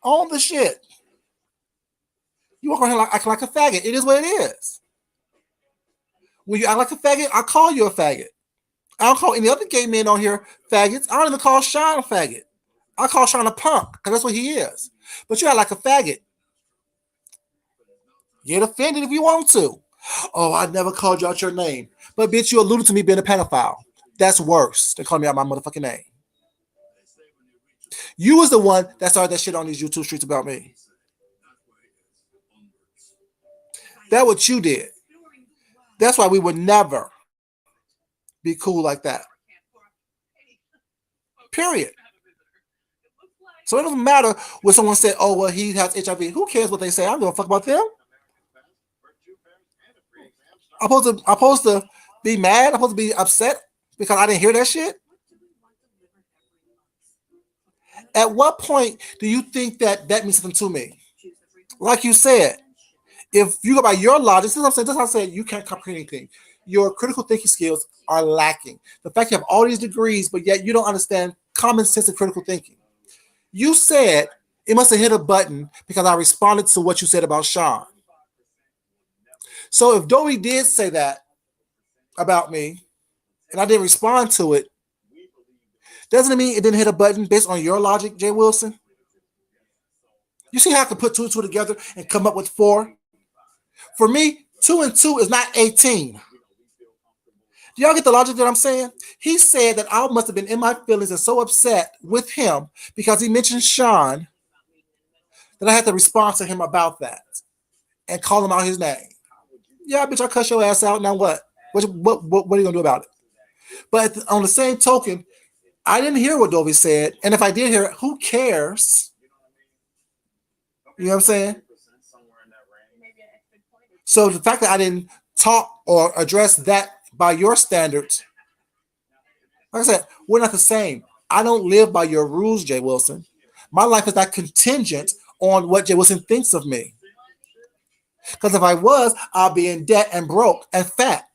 [SPEAKER 1] Own the shit. You walk around here acting like a faggot. It is what it is. When you act like a faggot, I call you a faggot. I don't call any other gay men on here faggots. I don't even call Sean a faggot. I call Sean a punk because that's what he is. But you act like a faggot. Get offended if you want to. Oh, I never called you out your name. But bitch, you alluded to me being a pedophile. That's worse than calling me out my motherfucking name. You was the one that started that shit on these YouTube streets about me. That's what you did. That's why we would never be cool like that. Period. So it doesn't matter when someone said, oh, well, he has HIV. Who cares what they say? I don't give a fuck about them. I'm supposed to be mad? I'm supposed to be upset because I didn't hear that shit? At what point do you think that means something to me? Like you said, if you go by your logic, this is what I'm saying. This is how I said you can't comprehend anything. Your critical thinking skills are lacking. The fact you have all these degrees, but yet you don't understand common sense and critical thinking. You said it must have hit a button because I responded to what you said about Sean. So if Dovey did say that about me and I didn't respond to it, doesn't it mean it didn't hit a button based on your logic, Jay Wilson? You see how I can put 2 and 2 together and come up with 4? For me, 2 and 2 is not 18. Do y'all get the logic that I'm saying? He said that I must have been in my feelings and so upset with him because he mentioned Sean that I had to respond to him about that and call him out his name. Yeah, bitch, I cuss your ass out. Now what? What are you going to do about it? But on the same token, I didn't hear what Dovey said. And if I did hear it, who cares? You know what I'm saying? So the fact that I didn't talk or address that by your standards, like I said, we're not the same. I don't live by your rules, Jay Wilson. My life is not contingent on what Jay Wilson thinks of me. Because if I was, I'll be in debt and broke and fat.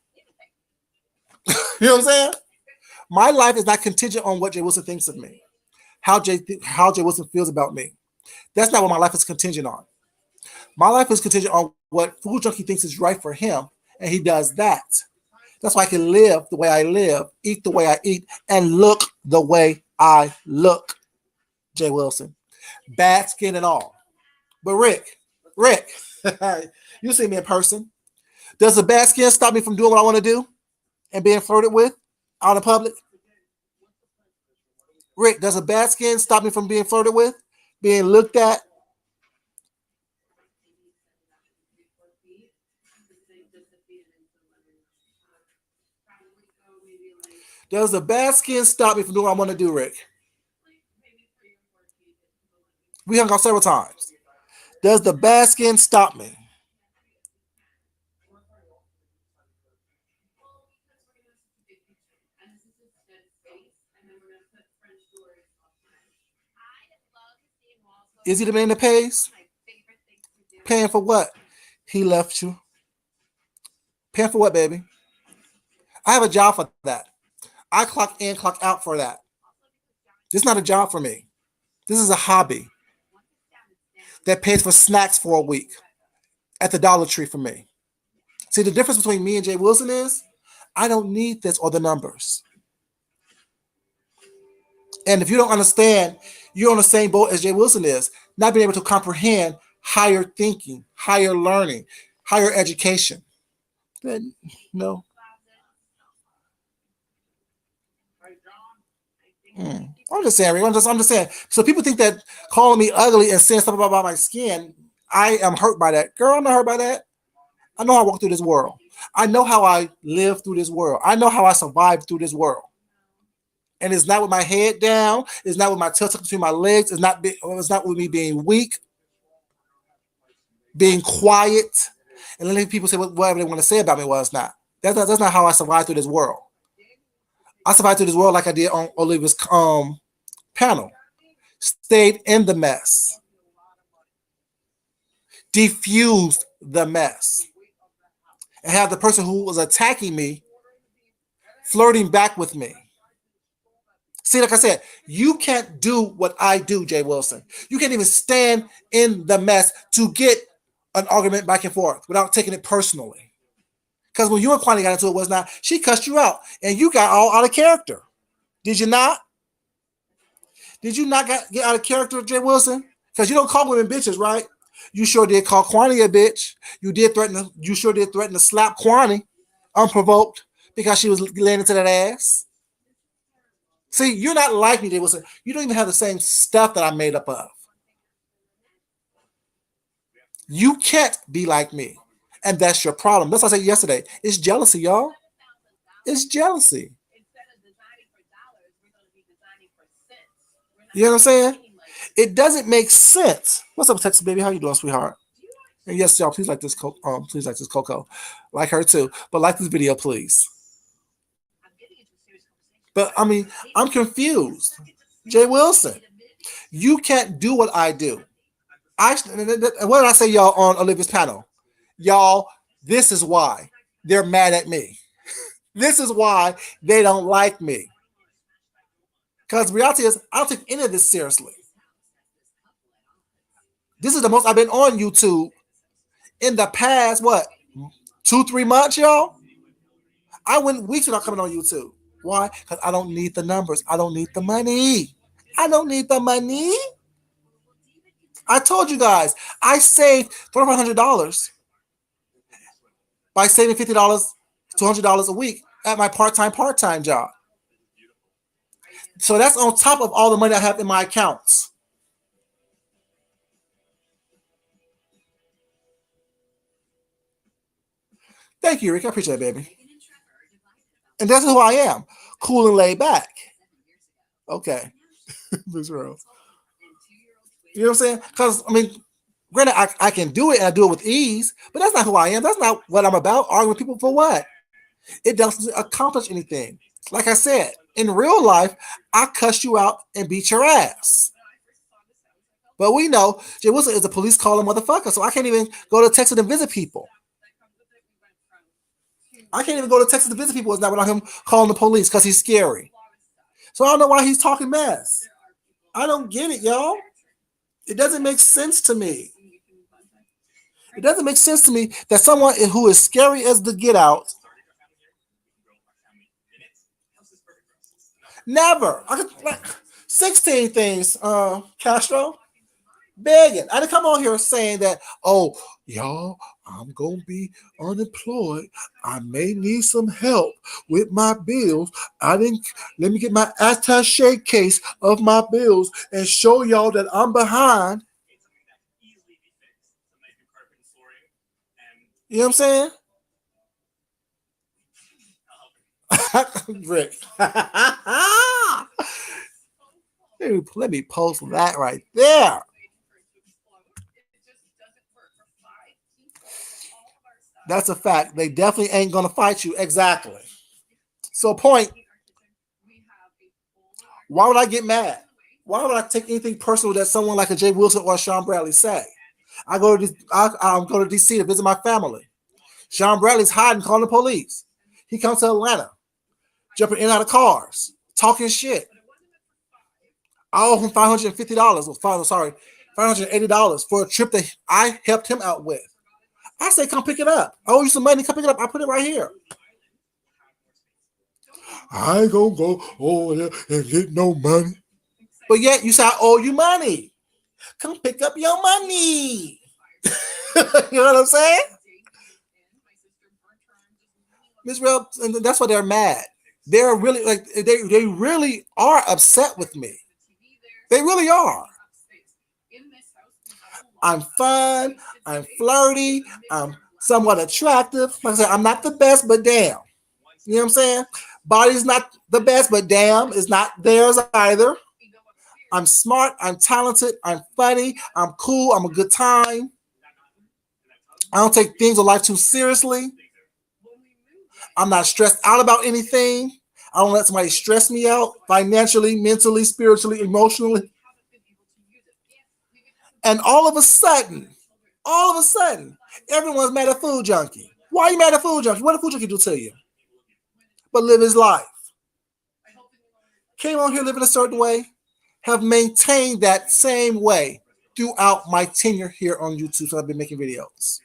[SPEAKER 1] You know what I'm saying? My life is not contingent on what Jay Wilson thinks of me. How Jay Wilson feels about me. That's not what my life is contingent on. My life is contingent on what Food Junkie thinks is right for him, and he does that. That's why I can live the way I live, eat the way I eat, and look the way I look. Jay Wilson, bad skin and all. But Rick, you see me in person. Does the bad skin stop me from doing what I want to do and being flirted with out in public? Rick, does a bad skin stop me from being flirted with, being looked at? Does the bad skin stop me from doing what I want to do, Rick? We hung out several times. Does the bad skin stop me? Is he the man that pays? Paying for what? He left you. Paying for what, baby? I have a job for that. I clock in, clock out for that. This is not a job for me. This is a hobby that pays for snacks for a week at the Dollar Tree for me. See, the difference between me and Jay Wilson is I don't need this or the numbers. And if you don't understand, you're on the same boat as Jay Wilson is, not being able to comprehend higher thinking, higher learning, higher education. Then, no. I'm just saying, Rick, I'm just saying. So people think that calling me ugly and saying stuff about my skin, I am hurt by that. Girl, I'm not hurt by that. I know how I walk through this world. I know how I live through this world. I know how I survive through this world. And it's not with my head down. It's not with my tail tucked between my legs. It's not with me being weak, being quiet, and letting people say whatever they want to say about me. Well, it's not. That's not how I survive through this world. I survived through this world like I did on Olivia's panel. Stayed in the mess. Diffused the mess. And have the person who was attacking me flirting back with me. See, like I said, you can't do what I do, Jay Wilson. You can't even stand in the mess to get an argument back and forth without taking it personally. Because when you and Kwani got into it, was not she cussed you out and you got all out of character. Did you not? Did you not get out of character, Jay Wilson? Because you don't call women bitches, right? You sure did call Kwani a bitch. You sure did threaten to slap Kwani unprovoked because she was laying into that ass. See, you're not like me, Jay Wilson. You don't even have the same stuff that I made up of. You can't be like me. And that's your problem. That's what I said yesterday. It's jealousy, y'all. It's jealousy. You know what I'm saying? It doesn't make sense. What's up, Texas baby? How you doing, sweetheart? And yes, y'all, please like this. Please like this Coco, like her too. But like this video, please. But I mean, I'm confused. Jay Wilson, you can't do what I do. What did I say, y'all, on Olivia's panel? Y'all, this is why they're mad at me. This is why they don't like me. Because the reality is, I don't take any of this seriously. This is the most I've been on YouTube in the past, what, 2-3 months, y'all? I went weeks without coming on YouTube. Why? Because I don't need the numbers. I don't need the money. I don't need the money. I told you guys, I saved $3,500 by saving $50 to $100 a week at my part-time job. So that's on top of all the money I have in my accounts. Thank you, Rick. I appreciate that, baby. And that's who I am. Cool and laid back. Okay. Miss Rose. You know what I'm saying? Because, I mean, granted, I can do it and I do it with ease, but that's not who I am. That's not what I'm about. Arguing with people for what? It doesn't accomplish anything. Like I said, in real life, I cuss you out and beat your ass. But we know Jay Wilson is a police calling motherfucker, so I can't even go to Texas and visit people. I can't even go to Texas to visit people. It's not without him calling the police because he's scary. So I don't know why he's talking mess. I don't get it, y'all. It doesn't make sense to me. It doesn't make sense to me that someone who is scary as the get out, never. I could, like, 16 things, Castro, begging. I didn't come on here saying that, oh, y'all, I'm going to be unemployed. I may need some help with my bills. I didn't, let me get my attache case of my bills and show y'all that I'm behind. You know what I'm saying? Rick. let me post that right there. That's a fact. They definitely ain't gonna fight you. Exactly. So, point. Why would I get mad? Why would I take anything personal that someone like a Jay Wilson or a Sean Bradley say? I go to DC to visit my family. Sean Bradley's hiding, calling the police. He comes to Atlanta, jumping in and out of cars, talking shit. I owe him $550. Sorry, $580 for a trip that I helped him out with. I say, come pick it up. I owe you some money. Come pick it up. I put it right here. I ain't gonna go over there and get no money. But yet you say I owe you money. Come pick up your money. You know what I'm saying? Miss Real, and that's why they're mad. They're really like they really are upset with me. They really are. I'm fun. I'm flirty. I'm somewhat attractive. Like I said, I'm not the best, but damn. You know what I'm saying? Body's not the best, but damn, it's not theirs either. I'm smart. I'm talented. I'm funny. I'm cool. I'm a good time. I don't take things in life too seriously. I'm not stressed out about anything. I don't let somebody stress me out financially, mentally, spiritually, emotionally. And all of a sudden, everyone's mad at Food Junkie. Why are you mad at Food Junkie? What did Food Junkie do to you? But live his life. Came on here living a certain way, have maintained that same way throughout my tenure here on YouTube. So I've been making videos.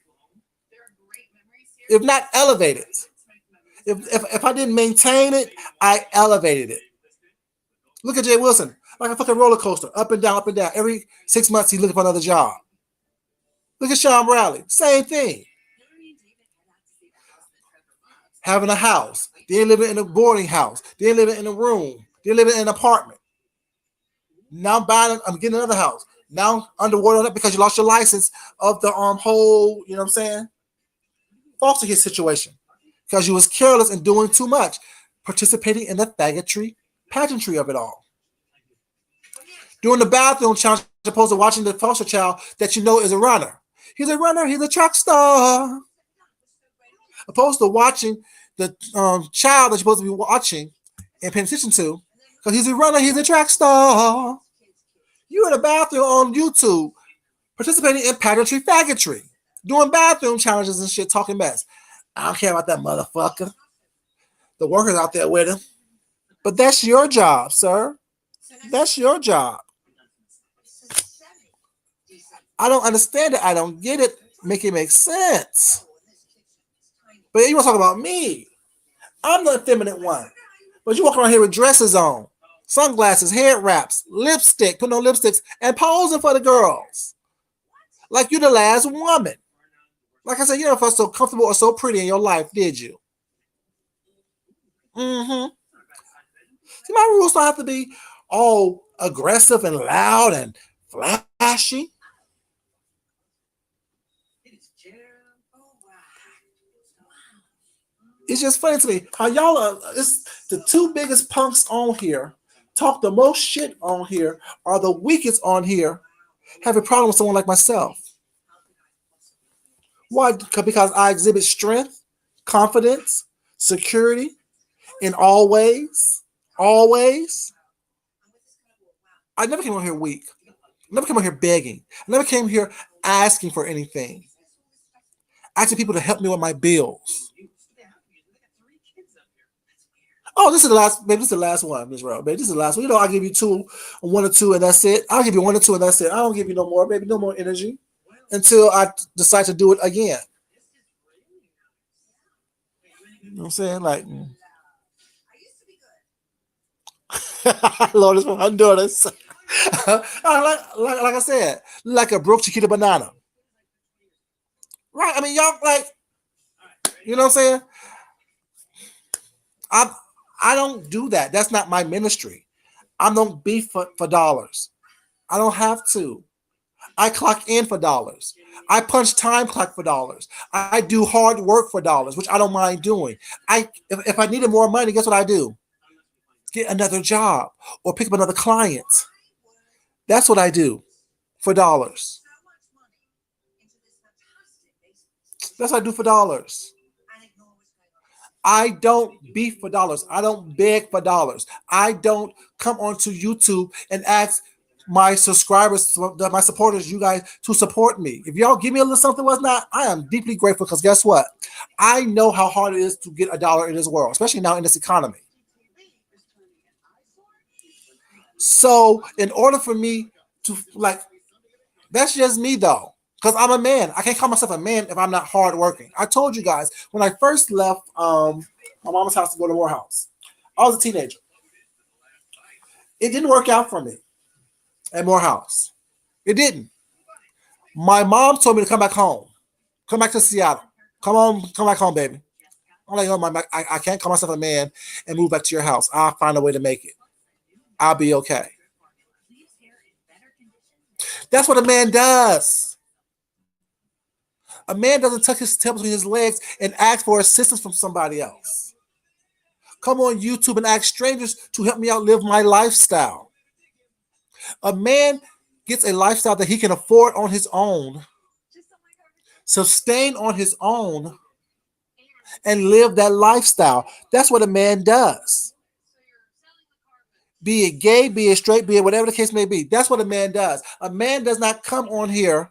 [SPEAKER 1] If not elevated, if I didn't maintain it, I elevated it. Look at Jay Wilson, like a fucking roller coaster, up and down, up and down. Every 6 months, he's looking for another job. Look at Sean Bradley, same thing. Having a house, then living in a boarding house, then living in a room, then living in an apartment. Now I'm getting another house. Now underwater on it because you lost your license of the whole, you know what I'm saying, foster kid situation. Because you was careless and doing too much, participating in the faggotry, pageantry of it all. Doing the bathroom challenge as opposed to watching the foster child that you know is a runner. He's a runner, he's a track star. Opposed to watching the child that you're supposed to be watching and paying attention to, because he's a runner, he's a track star. You in the bathroom on YouTube, participating in pageantry, faggotry, doing bathroom challenges and shit, talking mess. I don't care about that motherfucker. The workers out there with him. But that's your job, sir. That's your job. I don't understand it. I don't get it. Make it make sense. But you want to talk about me. I'm the effeminate one. But you walk around here with dresses on, sunglasses, hair wraps, lipstick, putting on lipsticks, and posing for the girls. Like you're the last woman. Like I said, you never felt so comfortable or so pretty in your life, did you? Mm-hmm. See, my rules don't have to be all aggressive and loud and flashy. It's just funny to me how y'all are. It's the two biggest punks on here, talk the most shit on here, are the weakest on here, have a problem with someone like myself. Why? Because I exhibit strength, confidence, security in all ways. Always. I never came on here weak. I never came on here begging. I never came here asking for anything. Asking people to help me with my bills. Oh, this is the last, baby. This is the last one, Miss Rowe. Baby, this is the last one. You know, I'll give you two, one or two, and that's it. I'll give you one or two, and that's it. I don't give you no more, baby. No more energy until I decide to do it again. You know what I'm saying? Like, Lord is from Honduras. Like I said, like a broke Chiquita banana. Right? I mean, y'all, like, you know what I'm saying? I I don't do that. That's not my ministry. I don't beef for dollars. I don't have to. I clock in for dollars. I punch time clock for dollars. I do hard work for dollars, which I don't mind doing. If I needed more money, guess what I do? Get another job or pick up another client. That's what I do for dollars. That's what I do for dollars. I don't beef for dollars. I don't beg for dollars. I don't come onto YouTube and ask my subscribers, my supporters, you guys to support me. If y'all give me a little something, was not, I am deeply grateful because guess what? I know how hard it is to get a dollar in this world, especially now in this economy. So, in order for me to like, that's just me though, because I'm a man. I can't call myself a man if I'm not hardworking. I told you guys when I first left my mama's house to go to Morehouse. I was a teenager. It didn't work out for me at Morehouse. It didn't. My mom told me to come back home, come back to Seattle. Come on, come back home, baby. I'm like, oh my, I can't call myself a man and move back to your house. I'll find a way to make it. I'll be okay. That's what a man does. A man doesn't tuck his tail between his legs and ask for assistance from somebody else. Come on YouTube and ask strangers to help me out live my lifestyle. A man gets a lifestyle that he can afford on his own, sustain on his own, and live that lifestyle. That's what a man does. Be it gay, be it straight, be it whatever the case may be. That's what a man does. A man does not come on here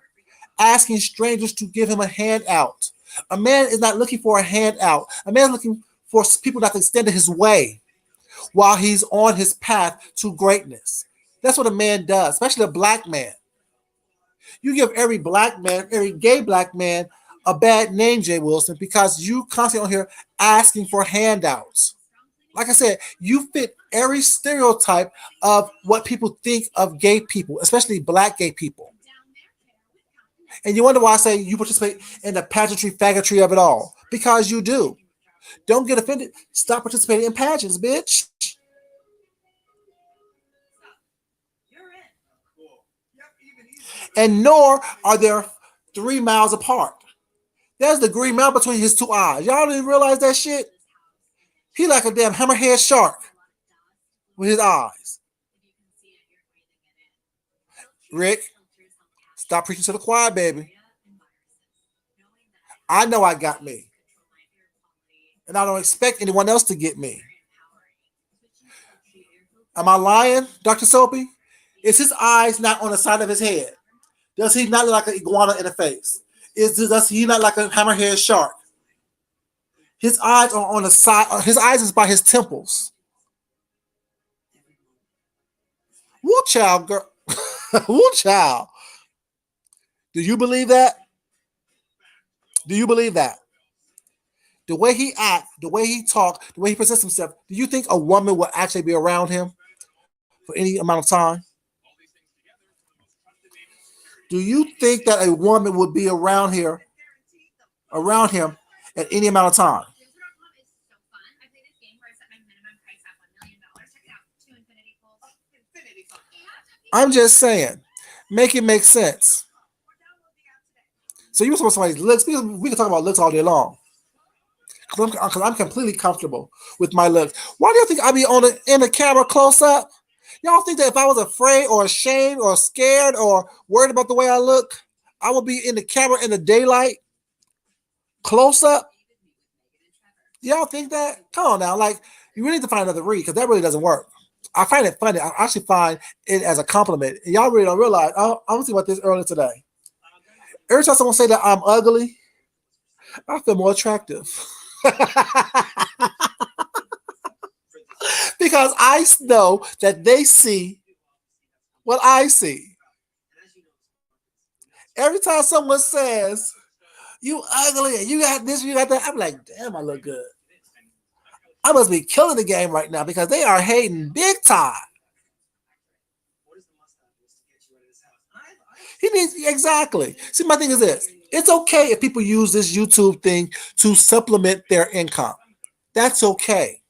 [SPEAKER 1] asking strangers to give him a handout. A man is not looking for a handout. A man is looking for people that can stand in his way while he's on his path to greatness. That's what a man does, especially a black man. You give every black man, every gay black man, a bad name, Jay Wilson, because you constantly on here asking for handouts. Like I said, you fit every stereotype of what people think of gay people, especially black gay people. And you wonder why I say you participate in the pageantry, faggotry of it all. Because you do. Don't get offended. Stop participating in pageants, bitch. And nor are there 3 miles apart. There's the green mile between his two eyes. Y'all didn't realize that shit? He like a damn hammerhead shark with his eyes. Rick, stop preaching to the choir, baby. I know I got me. And I don't expect anyone else to get me. Am I lying, Dr. Soapy? Is his eyes not on the side of his head? Does he not look like an iguana in the face? Does he not like a hammerhead shark? His eyes are on the side. His eyes is by his temples. Woo, child, girl. Woo, child. Do you believe that? Do you believe that? The way he act, the way he talk, the way he presents himself, do you think a woman will actually be around him for any amount of time? Do you think that a woman would be around him at any amount of time? I'm just saying, make it make sense. So you talk about somebody's looks. We can talk about looks all day long. Because I'm completely comfortable with my looks. Why do you think I be in the camera close up? Y'all think that if I was afraid or ashamed or scared or worried about the way I look, I would be in the camera in the daylight, close up? Y'all think that? Come on now. Like, you really need to find another read because that really doesn't work. I find it funny. I actually find it as a compliment. And y'all really don't realize. I was thinking about this earlier today. Every time someone say that I'm ugly, I feel more attractive. Because I know that they see what I see. Every time someone says, "You ugly, you got this, you got that," I'm like, damn, I look good. I must be killing the game right now because they are hating big time. He needs exactly. See, my thing is this: it's okay if people use this YouTube thing to supplement their income. That's okay.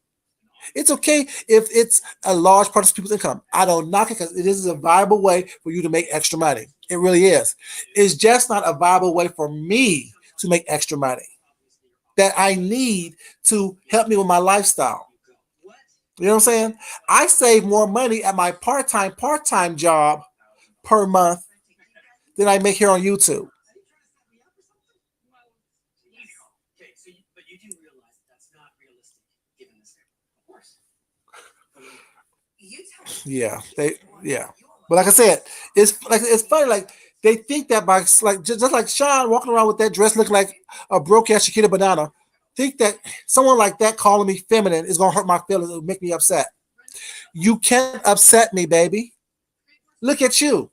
[SPEAKER 1] It's okay if it's a large part of people's income. I don't knock it because it is a viable way for you to make extra money. It really is. It's just not a viable way for me to make extra money that I need to help me with my lifestyle. You know what I'm saying? I save more money at my part-time job per month than I make here on YouTube. Yeah, yeah. But like I said, it's funny. Like they think that by like just like Sean walking around with that dress looking like a broke ass Chiquita banana, think that someone like that calling me feminine is gonna hurt my feelings and make me upset. You can't upset me, baby. Look at you.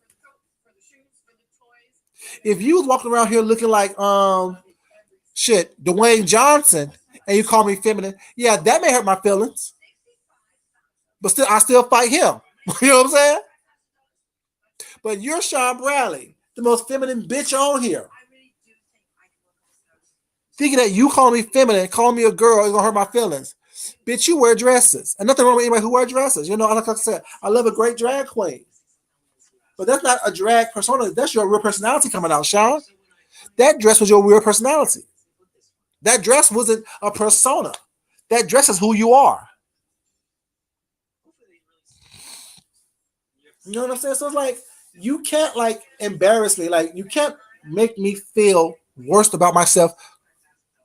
[SPEAKER 1] If you was walking around here looking like shit Dwayne Johnson and you call me feminine, yeah, that may hurt my feelings. But still, I still fight him. You know what I'm saying? But you're Sean Bradley, the most feminine bitch on here. Thinking that you calling me feminine, calling me a girl is gonna hurt my feelings. Bitch, you wear dresses. And nothing wrong with anybody who wears dresses. You know, like I said, I love a great drag queen. But that's not a drag persona. That's your real personality coming out, Sean. That dress was your real personality. That dress wasn't a persona. That dress is who you are. You know what I'm saying? So it's like you can't like embarrass me. Like you can't make me feel worst about myself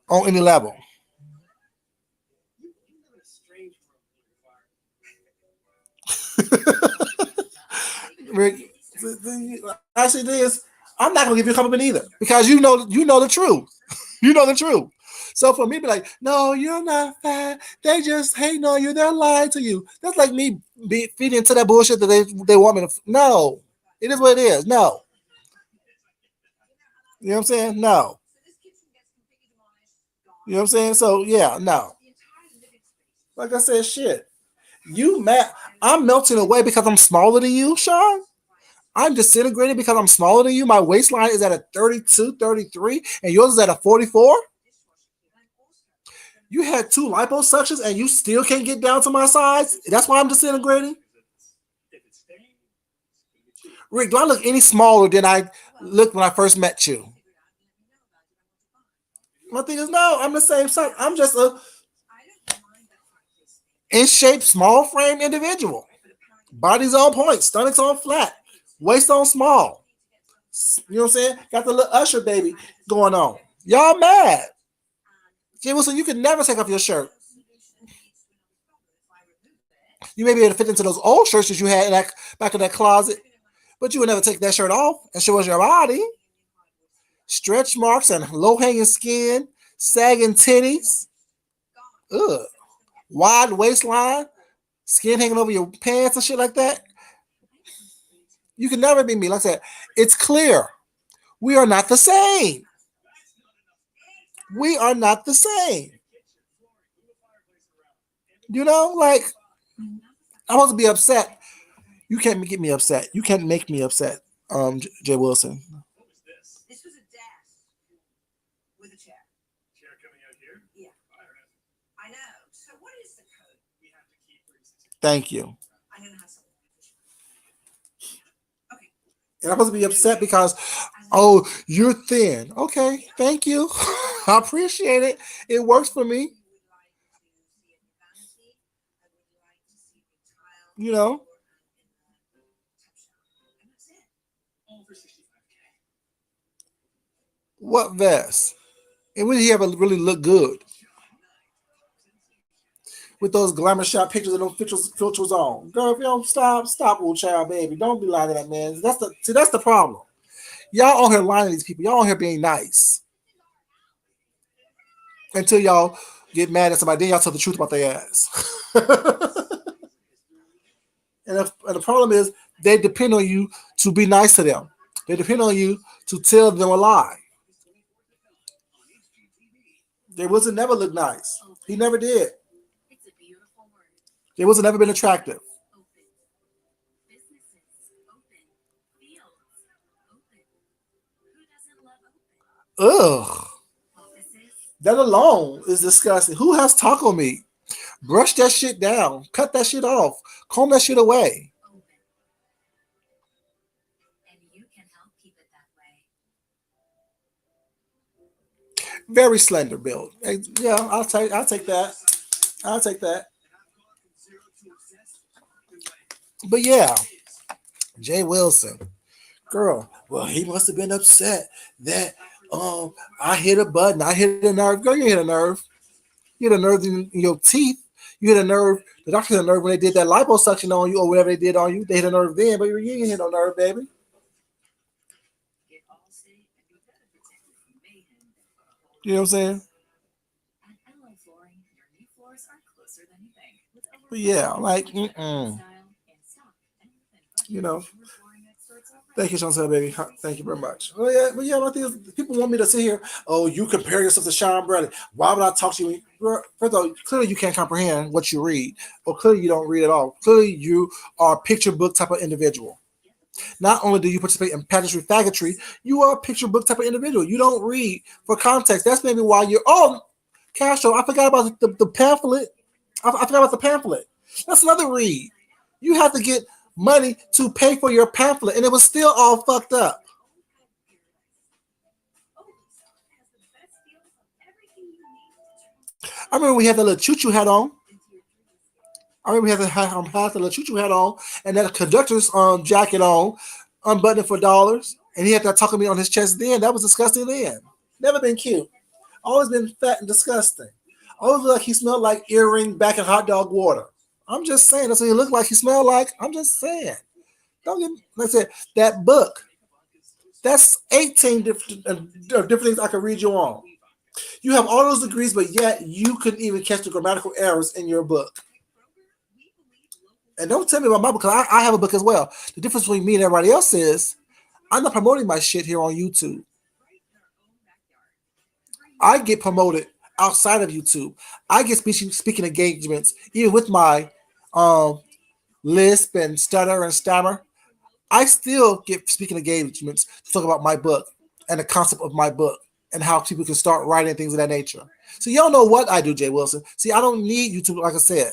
[SPEAKER 1] on any level. Rick, actually, this I'm not gonna give you a compliment either because you know the truth. You know the truth. So for me, be like, no, you're not fat. They just hating on you. They're lying to you. That's like me feeding into that bullshit that they want me to. No, it is what it is. No, you know what I'm saying? No, you know what I'm saying? So yeah, no. Like I said, shit. You mad? I'm melting away because I'm smaller than you, Sean. I'm disintegrating because I'm smaller than you. My waistline is at a 32, 33, and yours is at a 44. You had two liposuctions and you still can't get down to my size. That's why I'm disintegrating. Rick, do I look any smaller than I looked when I first met you? My thing is, no, I'm the same size. I'm just a in shape, small frame individual. Body's on point, stomach's on flat, waist on small. You know what I'm saying? Got the little Usher baby going on. Y'all mad. Jay Wilson, you can never take off your shirt. You may be able to fit into those old shirts that you had in that back in that closet, but you would never take that shirt off and show us your body. Stretch marks and low hanging skin, sagging titties, ugh, wide waistline, skin hanging over your pants and shit like that. You can never be me. Like I said, it's clear. We are not the same. We are not the same. You know, like I'm supposed to be upset. You can't get me upset. You can't make me upset. Jay Wilson. Thank you. And I'm supposed to be upset because, oh, you're thin. Okay, thank you. I appreciate it. It works for me. You know, what vest? And when you ever really look good with those glamour shot pictures and those filters on, girl, if you don't stop, old child, baby. Don't be lying to that man. That's the problem. Y'all on here lying to these people. Y'all on here being nice until y'all get mad at somebody. Then y'all tell the truth about their ass. And the problem is they depend on you to be nice to them. They depend on you to tell them a lie. They wasn't never look nice. He never did. They wasn't never been attractive. Ugh. That alone is disgusting. Who has taco meat? Brush that shit down. Cut that shit off. Comb that shit away. Very slender build. Yeah, I'll take that. I'll take that. But yeah, Jay Wilson. Girl, well, he must have been upset that I hit a button. I hit a nerve. Girl, you hit a nerve. You hit a nerve in your teeth. You hit a nerve. The doctor hit a nerve when they did that liposuction on you or whatever they did on you. They hit a nerve then, but you didn't hit no nerve, baby. You know what I'm saying? But yeah, like, you know. Thank you, Chantel, baby. Thank you very much. Oh yeah, but yeah, my thing is, people want me to sit here. Oh, you compare yourself to Sean Bradley. Why would I talk to you? First of all, clearly you can't comprehend what you read, or clearly you don't read at all. Clearly you are a picture book type of individual. Not only do you participate in pageantry faggotry, you are a picture book type of individual. You don't read for context. That's maybe why you're. Oh, Castro, I forgot about the pamphlet. I forgot about the pamphlet. That's another read. You have to get money to pay for your pamphlet, and it was still all fucked up. I remember we had the little choo choo hat on. I remember we had the little choo choo hat on, and that conductor's jacket on, unbuttoned for dollars, and he had that talking to me on his chest. Then that was disgusting. Then never been cute. Always been fat and disgusting. Always looked like he smelled like earring back in hot dog water. I'm just saying that's what he looked like. He smelled like. I'm just saying. Don't get. Like I said, that book. That's 18 different things I could read you on. You have all those degrees, but yet you couldn't even catch the grammatical errors in your book. And don't tell me about my book, because I have a book as well. The difference between me and everybody else is I'm not promoting my shit here on YouTube. I get promoted outside of YouTube. I get speaking engagements, even with my um, lisp and stutter and stammer. I still get speaking engagements to talk about my book and the concept of my book and how people can start writing things of that nature. So y'all know what I do, Jay Wilson. See, I don't need YouTube, like I said.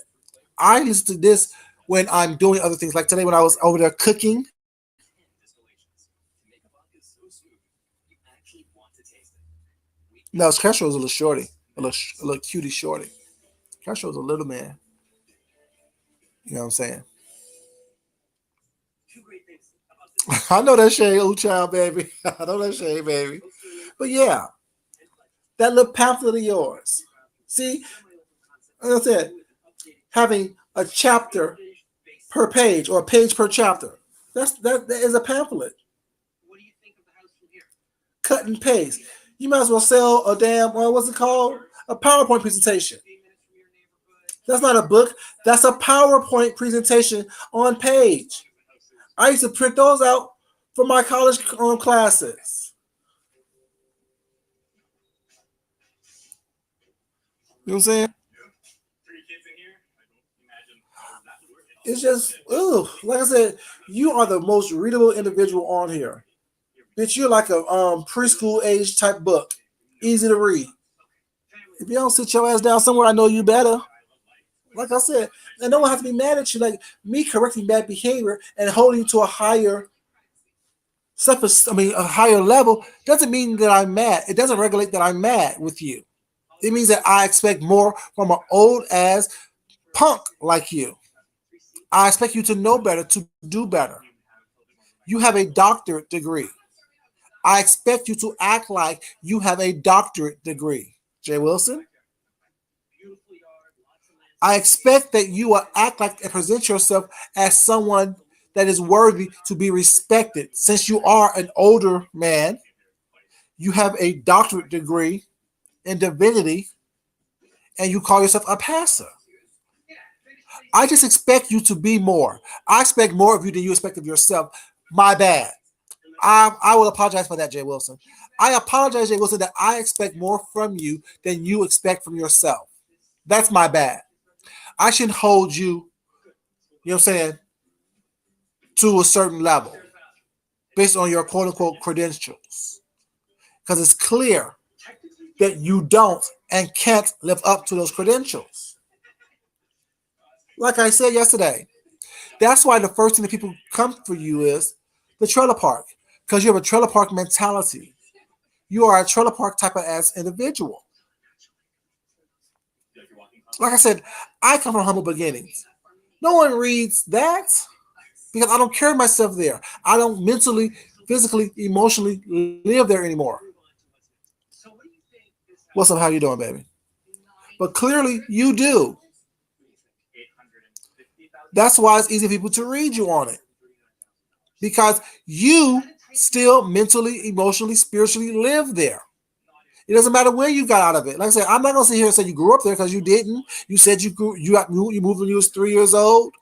[SPEAKER 1] I listen to this when I'm doing other things. Like today when I was over there cooking. No, Castro was a little shorty. A little cutie shorty. Castro was a little man. You know what I'm saying? I know that shade, old child, baby. I know that shade, baby. But yeah, that little pamphlet of yours. See, like I said, having a chapter per page or a page per chapter. That is a pamphlet. Cut and paste. You might as well sell a damn what's it called? A PowerPoint presentation. That's not a book. That's a PowerPoint presentation on page. I used to print those out for my college classes. You know what I'm saying? It's just, ooh, like I said, you are the most readable individual on here. Bitch, you're like a preschool age type book, easy to read. If you don't sit your ass down somewhere, I know you better. Like I said, and no one has to be mad at you. Like me correcting bad behavior and holding you to a higher a higher level doesn't mean that I'm mad. It doesn't regulate that I'm mad with you. It means that I expect more from an old ass punk like you. I expect you to know better, to do better. You have a doctorate degree. I expect you to act like you have a doctorate degree. Jay Wilson, I expect that you will act like and present yourself as someone that is worthy to be respected. Since you are an older man, you have a doctorate degree in divinity, and you call yourself a pastor. I just expect you to be more. I expect more of you than you expect of yourself. My bad. I will apologize for that, Jay Wilson. I apologize, Jay Wilson, that I expect more from you than you expect from yourself. That's my bad. I shouldn't hold you, you know what I'm saying, to a certain level based on your quote unquote credentials. Because it's clear that you don't and can't live up to those credentials. Like I said yesterday, that's why the first thing that people come for you is the trailer park. Because you have a trailer park mentality. You are a trailer park type of ass individual. Like I said, I come from humble beginnings. No one reads that because I don't carry myself there. I don't mentally, physically, emotionally live there anymore. What's up? How you doing, baby? But clearly you do. That's why it's easy for people to read you on it. Because you still mentally, emotionally, spiritually live there. It doesn't matter where you got out of it. Like I said, I'm not gonna sit here and say you grew up there because you didn't. You said you moved when you was 3 years old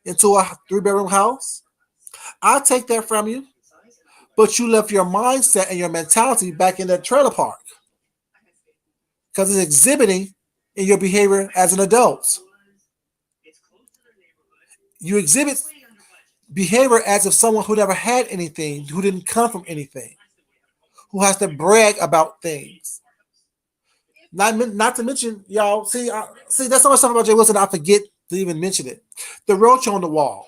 [SPEAKER 1] into a 3 bedroom house. I'll take that from you. But you left your mindset and your mentality back in that trailer park. Because it's exhibiting in your behavior as an adult. You exhibit behavior as if someone who never had anything, who didn't come from anything, who has to brag about things. Not to mention, y'all, see, that's so much stuff about Jay Wilson I forget to even mention it. The roach on the wall,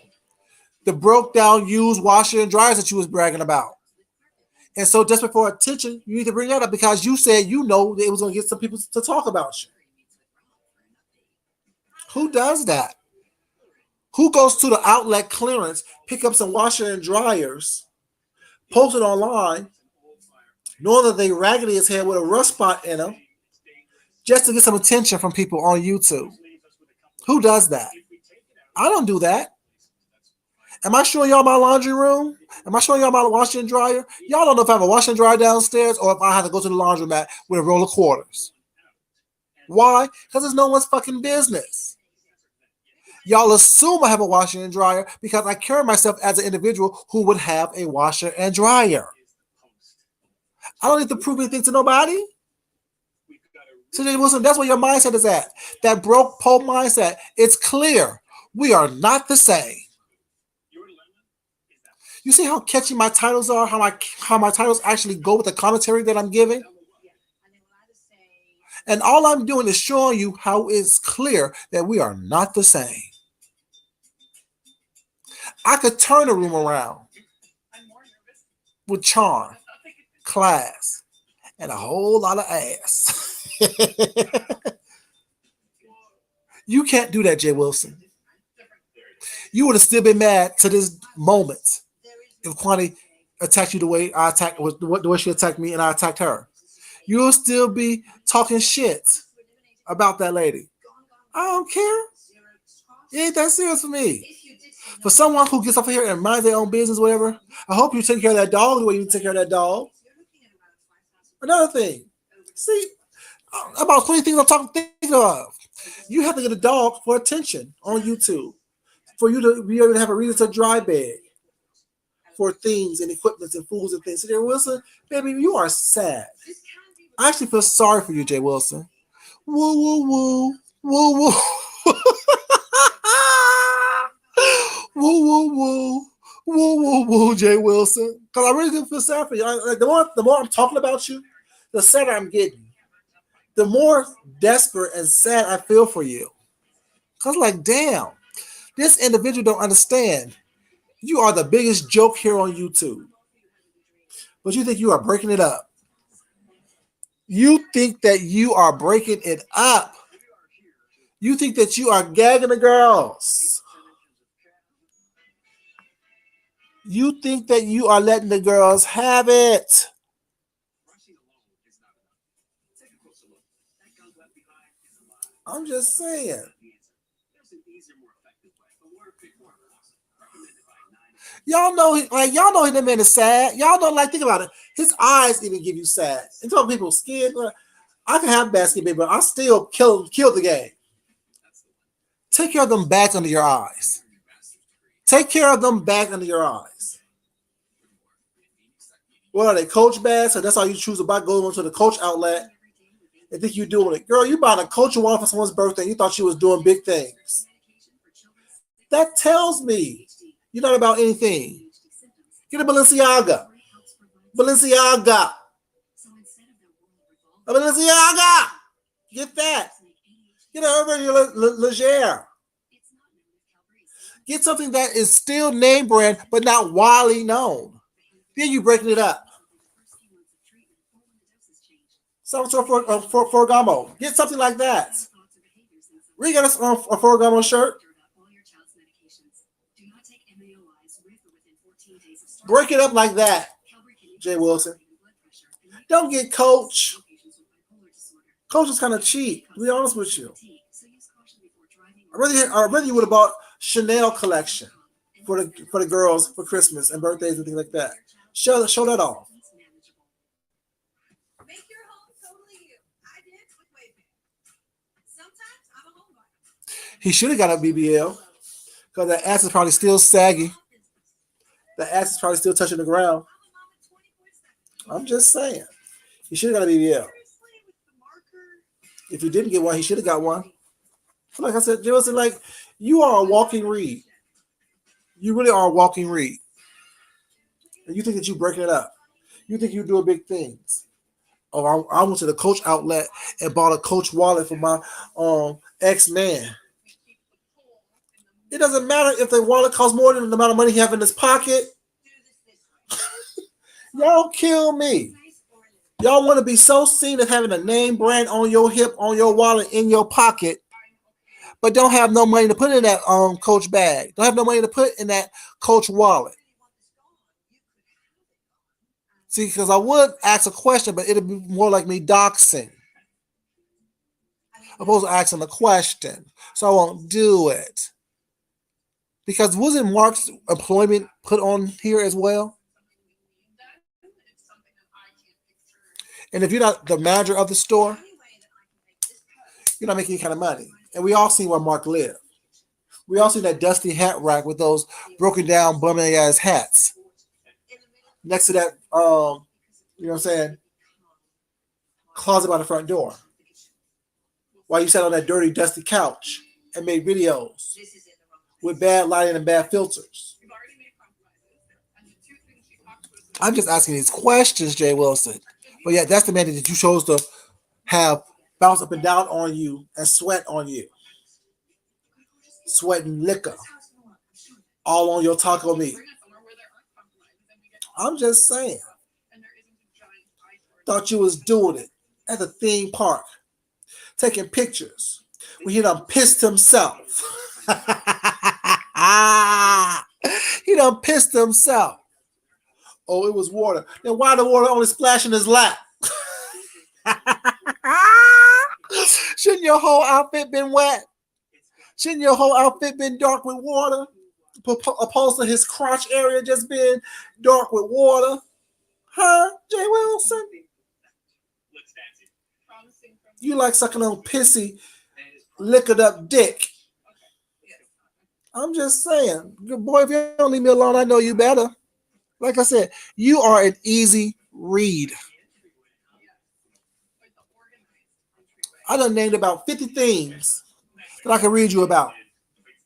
[SPEAKER 1] the broke down used washer and dryers that you was bragging about. And so just before attention, you need to bring that up because you said you know that it was going to get some people to talk about you. Who does that? Who goes to the outlet clearance, pick up some washer and dryers, post it online, knowing that they raggedy as hell with a rust spot in them, just to get some attention from people on YouTube? Who does that? I don't do that. Am I showing y'all my laundry room? Am I showing y'all my washer and dryer? Y'all don't know if I have a washer and dryer downstairs or if I have to go to the laundromat with a roll of quarters. Why? Because it's no one's fucking business. Y'all assume I have a washer and dryer because I carry myself as an individual who would have a washer and dryer. I don't need to prove anything to nobody. So that's where your mindset is at. That broke pole mindset. It's clear. We are not the same. You see how catchy my titles are? How my titles actually go with the commentary that I'm giving? And all I'm doing is showing you how it's clear that we are not the same. I could turn the room around with charm, class, and a whole lot of ass. You can't do that, Jay Wilson. You would have still been mad to this moment if Kwani attacked you the way the way she attacked me and I attacked her. You'll still be talking shit about that lady. I don't care. It ain't that serious for me. For someone who gets up here and minds their own business, whatever, I hope you take care of that dog the way you take care of that dog. Another thing, see, about 20 things I'm thinking of. You have to get a dog for attention on YouTube, for you to be able to have a reason to dry bag for things and equipments and foods and things. So, Jay Wilson, baby, you are sad. I actually feel sorry for you, Jay Wilson. Woo, woo, woo. Woo, woo. Woo, woo, woo. Woo, woo, woo, Jay Wilson. Because I really do feel sad for you. Like the more I'm talking about you, the sadder I'm getting. The more desperate and sad I feel for you. Because, like, damn, this individual don't understand. You are the biggest joke here on YouTube. But you think you are breaking it up. You think that you are breaking it up. You think that you are gagging the girls. You think that you are letting the girls have it. I'm just saying. Y'all know, y'all know that man is sad. Y'all know, like, think about it. His eyes even give you sad. And talking people's skin, I can have bad skin, baby, but I still kill the game. Take care of them bags under your eyes. Take care of them bags under your eyes. What are they? Coach bags? So that's how you choose to buy. Go to the Coach outlet and think you're doing it. Girl, you bought a Coach wallet for someone's birthday and you thought she was doing big things. That tells me you're not about anything. Get a Balenciaga. Balenciaga. A Balenciaga. Get that. Get a Urban Leger. Get something that is still name brand but not widely known. Then you breaking it up. Something for Ferragamo. Get something like that. We got a Ferragamo shirt. Break it up like that, Jay Wilson. Don't get Coach. Coach is kind of cheap, to be honest with you. I really would have bought Chanel collection for the girls for Christmas and birthdays and things like that. Show that off. He should have got a BBL because the ass is probably still saggy. The ass is probably still touching the ground. I'm just saying. He should have got a BBL. If he didn't get one, he should have got one. Like I said, Joseph, like you are a walking read. You really are a walking read. And you think that you're breaking it up. You think you're doing big things. Oh, I went to the Coach outlet and bought a Coach wallet for my ex-man. It doesn't matter if the wallet costs more than the amount of money he have in his pocket. Y'all kill me. Y'all want to be so seen as having a name brand on your hip, on your wallet, in your pocket, but don't have no money to put in that Coach bag. Don't have no money to put in that Coach wallet. See, because I would ask a question, but it'd be more like me doxing. Opposed to asking a question. So I won't do it. Because wasn't Mark's employment put on here as well? And if you're not the manager of the store, you're not making any kind of money. And we all see where Mark lived. We all see that dusty hat rack with those broken down, bumming ass hats. Next to that, you know what I'm saying, closet by the front door. While you sat on that dirty, dusty couch and made videos with bad lighting and bad filters. I'm just asking these questions, Jay Wilson. But yeah, that's the man that you chose to have bounce up and down on you and sweat on you. Sweating liquor all on your taco meat. I'm just saying. Thought you was doing it at the theme park, taking pictures when he done pissed himself. He done pissed himself. Oh, it was water. Then why the water only splash in his lap? Shouldn't your whole outfit been wet? Shouldn't your whole outfit been dark with water? Opposed to his crotch area just being dark with water? Huh, Jay Wilson? You like sucking on pissy, liquored up dick. I'm just saying. Boy, if you don't leave me alone, I know you better. Like I said, you are an easy read. I done named about 50 things that I can read you about.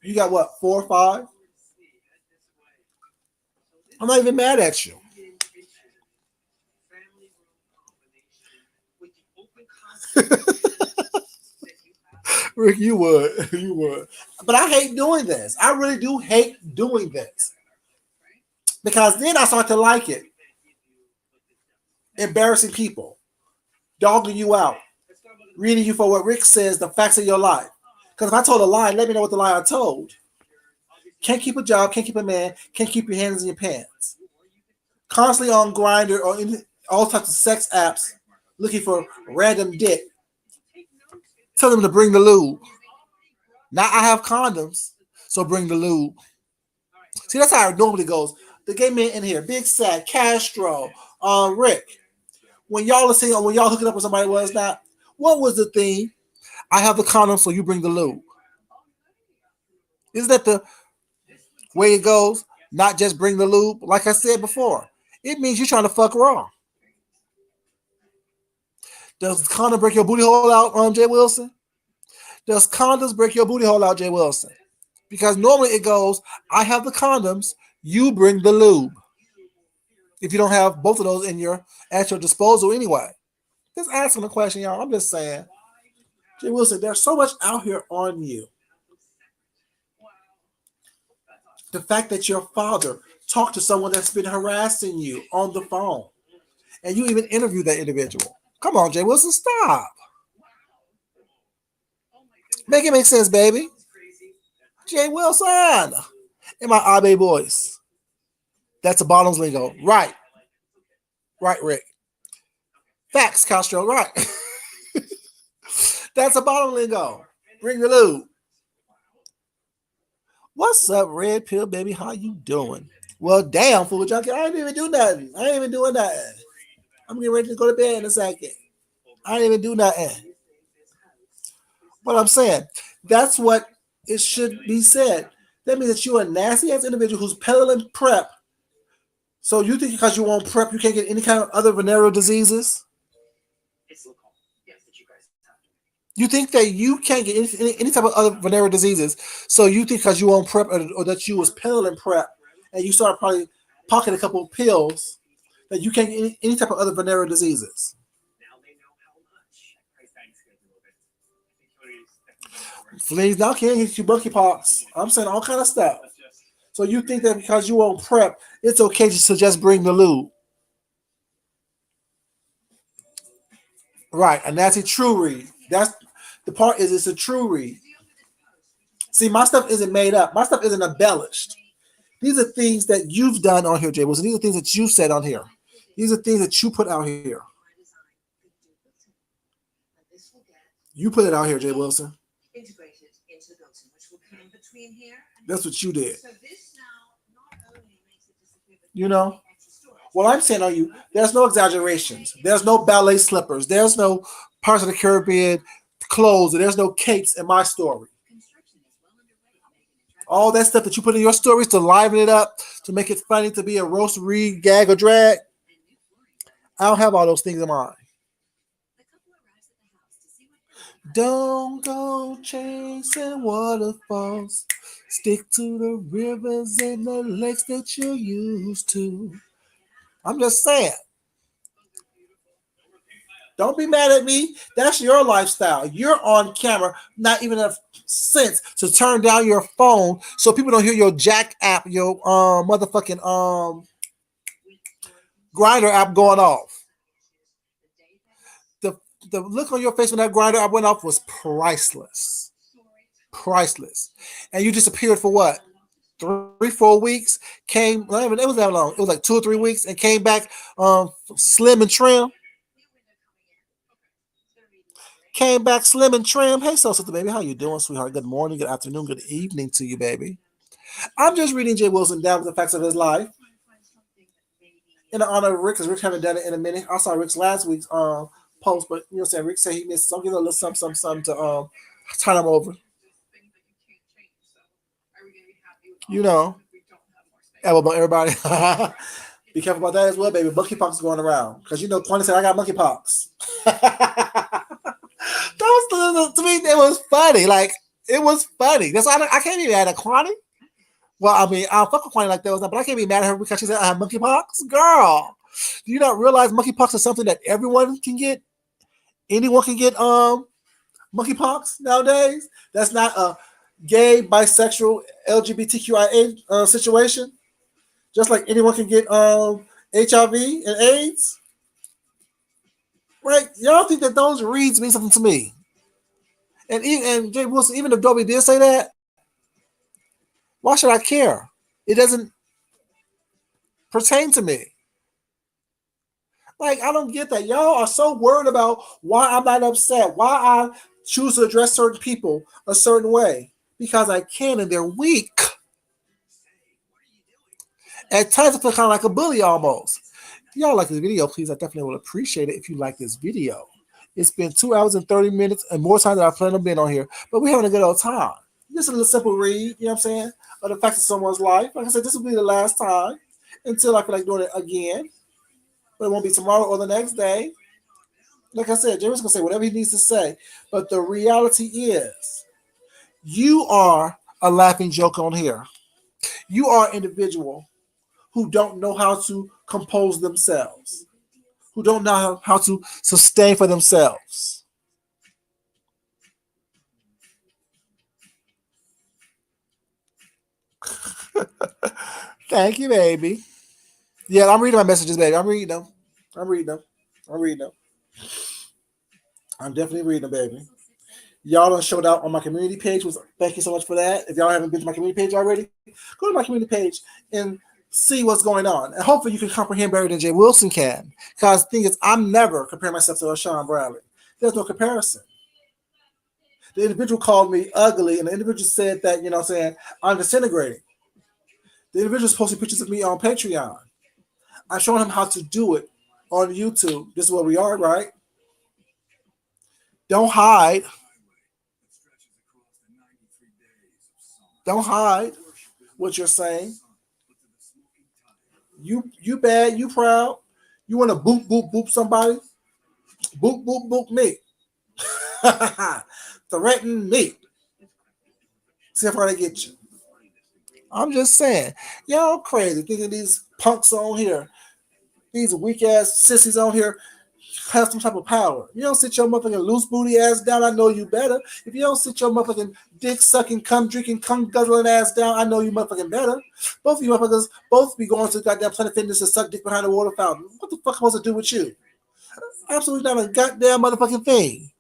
[SPEAKER 1] You got what, 4 or 5? I'm not even mad at you. Rick, you would. You would. But I hate doing this. I really do hate doing this. Because then I start to like it. Embarrassing people. Dogging you out. Reading you for what Rick says, the facts of your life. Because if I told a lie, let me know what the lie I told. Can't keep a job, can't keep a man, can't keep your hands in your pants. Constantly on Grindr or in all types of sex apps looking for random dick. Tell them to bring the lube. Now I have condoms, so bring the lube. See, that's how it normally goes. The gay men in here, Big Sack, Castro, Rick. When y'all are saying, when y'all hooking up with somebody was not, what was the thing? I have the condom, so you bring the lube. Isn't that the way it goes? Not just bring the lube. Like I said before, it means you're trying to fuck raw. Does condom break your booty hole out, Jay Wilson? Does condoms break your booty hole out, Jay Wilson? Because normally it goes, I have the condoms, you bring the lube. If you don't have both of those in your at your disposal anyway. Just asking a question, y'all. I'm just saying. Jay Wilson, there's so much out here on you. The fact that your father talked to someone that's been harassing you on the phone, and you even interviewed that individual. Come on, Jay Wilson, stop. Make it make sense, baby. Jay Wilson, in my Abe voice. That's a bottoms lingo. Right. Right, Rick. Facts, Castro. Right. That's a bottom lingo. Bring the lube. What's up, Red Pill baby? How you doing? Well, damn, fool junkie. I ain't even do nothing. I ain't even doing nothing. I'm getting ready to go to bed in a second. I ain't even do nothing. But I'm saying, that's what it should be said. That means that you're a nasty ass individual who's peddling prep. So you think because you want prep, you can't get any kind of other venereal diseases? You think that you can't get any type of other venereal diseases, so you think because you on prep or that you was peddling prep and you started probably pocketing a couple of pills that you can't get any type of other venereal diseases. Fleas now can't get you monkeypox. I'm saying all kind of stuff. So you think that because you on prep, it's okay to just bring the lube. Right, and that's a true read. That's the part is it's a true read. See, my stuff isn't made up. My stuff isn't embellished. These are things that you've done on here, Jay Wilson. These are things that you've said on here. These are things that you put out here. You put it out here, Jay Wilson. That's what you did. You know? Well, I'm saying on you, there's no exaggerations. There's no ballet slippers. There's no Parts of the Caribbean clothes. And there's no capes in my story. All that stuff that you put in your stories to liven it up, to make it funny, to be a roast, read, gag, or drag. I don't have all those things in mind. Don't go chasing waterfalls. Stick to the rivers and the lakes that you're used to. I'm just saying. Don't be mad at me. That's your lifestyle. You're on camera, not even enough sense to turn down your phone so people don't hear your Jack app, your motherfucking grinder app going off. The look on your face when that grinder app went off was priceless. Priceless. And you disappeared for what? 3-4 weeks? Came, it was that long. It was like 2 or 3 weeks and came back slim and trim. Came back slim and trim. Hey, so sister baby, how you doing, sweetheart? Good morning, good afternoon, good evening to you, baby. I'm just reading Jay Wilson down with the facts of his life. In honor of Rick, because Rick haven't done it in a minute. I saw Rick's last week's post, but you know what I'm saying? Rick said he missed some, give a little something to turn him over. You know. Everybody. Be careful about that as well, baby. Monkeypox is going around. Because you know, Quanny said I got monkeypox. To me, it was funny. Like, it was funny. That's why I can't be mad at Quanny. Well, I mean, I'll fuck with Quanny like that, but I can't be mad at her because she said I have monkeypox. Girl, do you not realize monkeypox is something that everyone can get? Anyone can get monkeypox nowadays. That's not a gay, bisexual, LGBTQIA situation. Just like anyone can get HIV and AIDS. Right? Y'all think that those reads mean something to me. And Jay Wilson, even if Dobie did say that, why should I care? It doesn't pertain to me. Like, I don't get that. Y'all are so worried about why I'm not upset, why I choose to address certain people a certain way. Because I can and they're weak. At times I feel kind of like a bully almost. If y'all like this video, please, I definitely would appreciate it if you like this video. It's been 2 hours and 30 minutes and more time than I plan on being on here. But we're having a good old time. Just a little simple read, you know what I'm saying? Of the facts of someone's life. Like I said, this will be the last time until I feel like doing it again. But it won't be tomorrow or the next day. Like I said, Jerry's gonna say whatever he needs to say. But the reality is, you are a laughing joke on here. You are an individual who don't know how to compose themselves, who don't know how to sustain for themselves. Thank you, baby. Yeah, I'm reading my messages, baby. I'm reading them. I'm reading them. I'm reading them. I'm definitely reading them, baby. Y'all done showed out on my community page. Thank you so much for that. If y'all haven't been to my community page already, go to my community page and see what's going on. And hopefully you can comprehend better than Jay Wilson can. Because the thing is, I'm never comparing myself to a Sean Bradley. There's no comparison. The individual called me ugly, and the individual said that, you know what I'm saying, I'm disintegrating. The individual's posting pictures of me on Patreon. I'm showing him how to do it on YouTube. This is where we are, right? Don't hide. Don't hide what you're saying. You bad, you proud. You want to boop, boop, boop somebody? Boop, boop, boop me. Threaten me. See how far they get you. I'm just saying. Y'all crazy thinking these punks on here, these weak ass sissies on here have some type of power. You don't sit your motherfucking loose booty ass down, I know you better. If you don't sit your motherfucking dick sucking, cum drinking, cum guzzling ass down, I know you motherfucking better. Both of you motherfuckers both be going to goddamn Planet Fitness and suck dick behind the water fountain. What the fuck am I supposed to do with you? Absolutely not a goddamn motherfucking thing.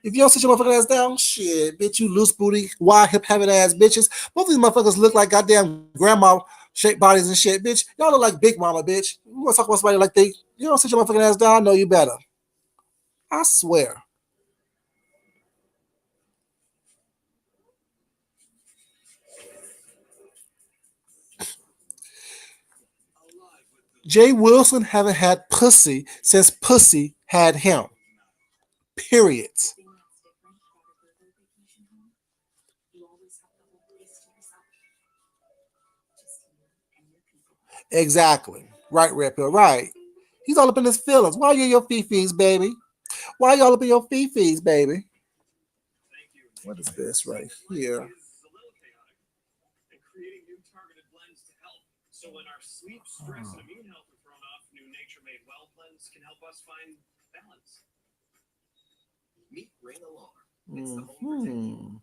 [SPEAKER 1] If you don't sit your motherfucking ass down, shit, bitch, you loose booty, wide hip having ass bitches. Both of these motherfuckers look like goddamn grandma shaped bodies and shit, bitch. Y'all look like Big Mama, bitch. You want to talk about somebody like you don't sit your motherfucking ass down, I know you better. I swear. Jay Wilson haven't had pussy since pussy had him. Period. Exactly. Right, Red Pill. Right. He's all up in his feelings. Why you in your fifis, baby? Why y'all up in your fifis, baby? What is this right here? Mm-hmm.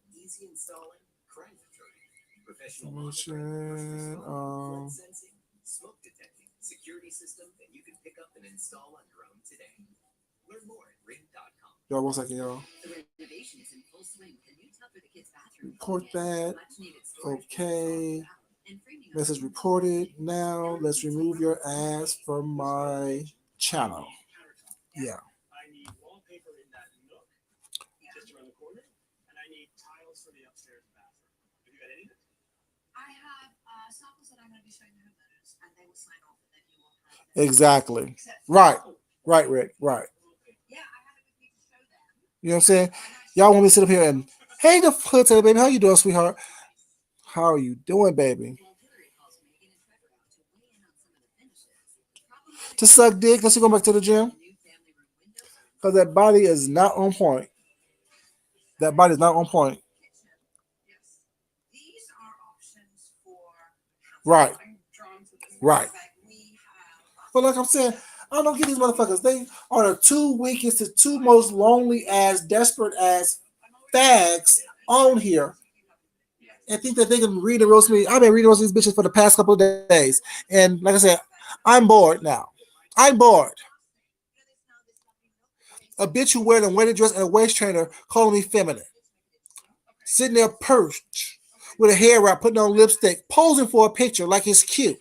[SPEAKER 1] Y'all, 1 second, y'all. Report that. Okay. Message reported. Now let's remove your ass from my channel. Yeah. Exactly. Right. Right, Rick. Right. You know what I'm saying? Y'all want me to sit up here and hey the hood to the baby. How you doing, sweetheart? How are you doing, baby? To suck dick. Let's go back to the gym. Because that body is not on point. That body is not on point. Right. Right. But like I'm saying, I don't get these motherfuckers. They are the two weakest, the two most lonely ass, desperate ass fags on here. And think that they can read and roast me. I've been reading roast these bitches for the past couple of days. And like I said, I'm bored now. I'm bored. A bitch who wearing a wedding dress and a waist trainer calling me feminine. Sitting there perched with a hair wrap, putting on lipstick, posing for a picture like it's cute.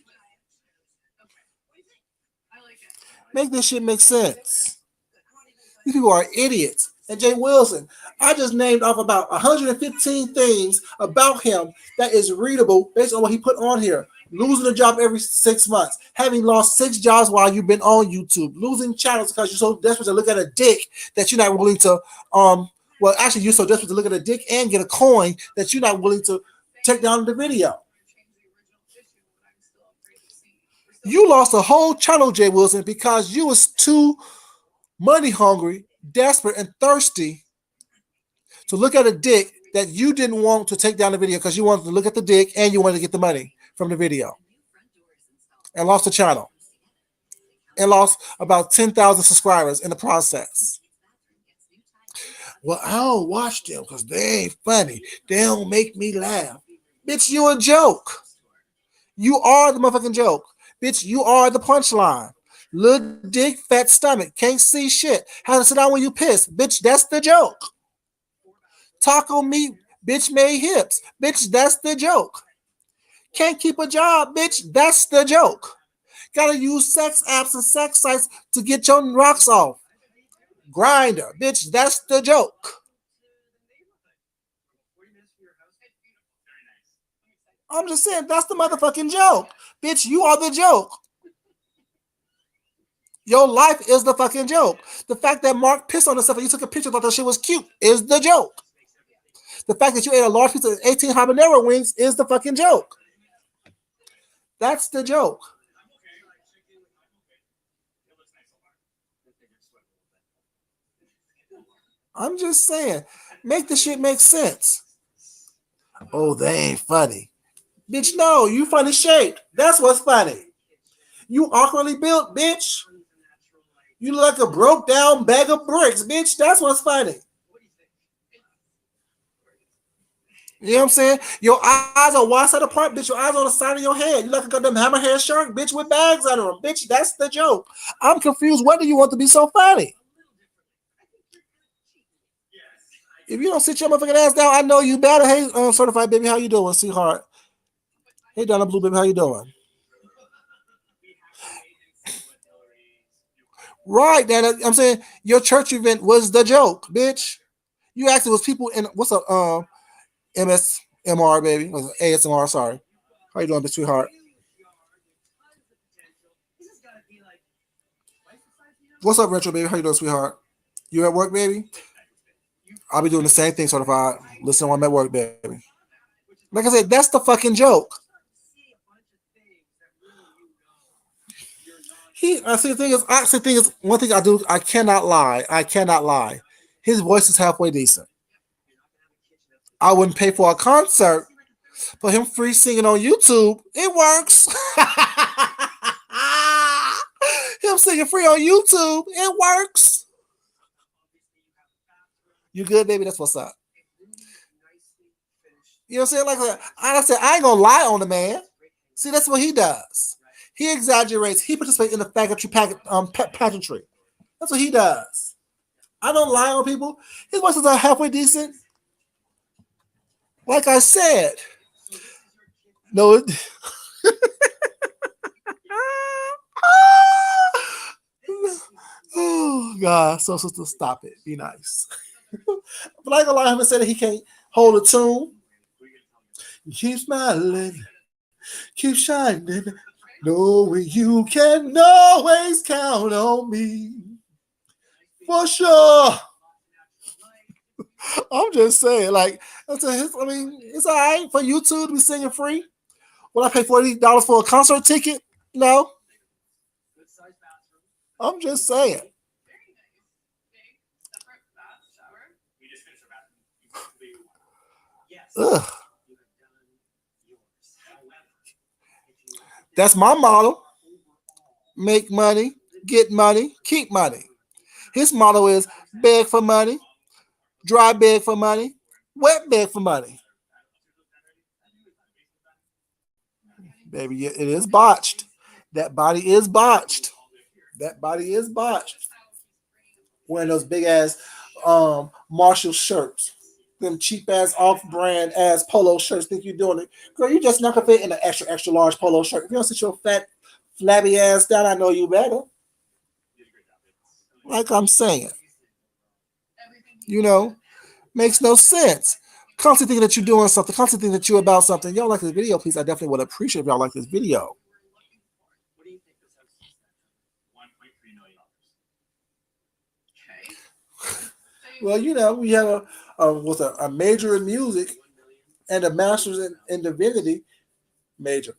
[SPEAKER 1] Make this shit make sense. These people are idiots. And Jay Wilson, I just named off about 115 things about him that is readable based on what he put on here. Losing a job every 6 months, having lost 6 jobs while you've been on YouTube, losing channels because you're so desperate to look at a dick that you're not willing to Well, actually, you're so desperate to look at a dick and get a coin that you're not willing to take down the video. You lost a whole channel, Jay Wilson, because you was too money hungry, desperate, and thirsty to look at a dick that you didn't want to take down the video because you wanted to look at the dick and you wanted to get the money from the video. And lost the channel. And lost about 10,000 subscribers in the process. Well, I don't watch them because they ain't funny. They don't make me laugh. Bitch, you a joke. You are the motherfucking joke. Bitch, you are the punchline. Little dick, fat stomach, can't see shit. How to sit down when you piss. Bitch, that's the joke. Taco meat, bitch made hips. Bitch, that's the joke. Can't keep a job, bitch, that's the joke. Gotta use sex apps and sex sites to get your rocks off. Grinder, bitch, that's the joke. I'm just saying, that's the motherfucking joke. Bitch, you are the joke. Your life is the fucking joke. The fact that Mark pissed on himself and you took a picture thought that shit was cute is the joke. The fact that you ate a large piece of 18 habanero wings is the fucking joke. That's the joke. I'm just saying, make the shit make sense. Oh, they ain't funny. Bitch, no, you funny shaped. That's what's funny. You awkwardly built, bitch. You look like a broke down bag of bricks, bitch. That's what's funny. You know what I'm saying? Your eyes are one side apart, bitch. Your eyes on the side of your head. You like a goddamn hammerhead shark, bitch, with bags under them. Bitch, that's the joke. I'm confused. What do you want to be so funny? If you don't sit your motherfucking ass down, I know you better. Hey, certified baby, how you doing, sweetheart? Hey, Donna Blue baby, how you doing? Right, Dana. I'm saying your church event was the joke, bitch. You actually was people in what's up, MSMR baby, was ASMR. Sorry, how you doing, sweetheart? What's up, retro baby? How you doing, sweetheart? You at work, baby? I'll be doing the same thing, certified. Listen when I'm at work, baby. Like I said, that's the fucking joke. I see. The thing is, one thing I do, I cannot lie. I cannot lie. His voice is halfway decent. I wouldn't pay for a concert, but him free singing on YouTube, it works. Him singing free on YouTube, it works. You good, baby? That's what's up. You know what I'm saying? Like I said, I ain't gonna lie on the man. See, that's what he does. He exaggerates. He participates in the pageantry. That's what he does. I don't lie on people. His voices are halfway decent. Like I said, no. Oh God! So sister, stop it. Be nice. But I ain't gonna lie. Him said that he can't hold a tune. Keep smiling, keep shining, knowing you can always count on me. For sure. I'm just saying, like, I mean, it's all right for YouTube to be singing free. Will I pay $40 for a concert ticket? No. I'm just saying. Ugh. That's my model. Make money, get money, keep money. His motto is beg for money, dry beg for money, wet beg for money. Baby, it is botched. That body is botched. That body is botched. Wearing those big ass Marshall shirts. Them cheap ass off brand ass polo shirts. Think you're doing it. Girl, you just not gonna fit in an extra, extra large polo shirt. If you don't sit your fat, flabby ass down, I know you better. Like I'm saying. You know, makes no sense. Constantly thinking that you're doing something, constantly thinking that you're about something. Y'all like this video, please. I definitely would appreciate if y'all like this video. Well, we have a major in music and a master's in divinity, major,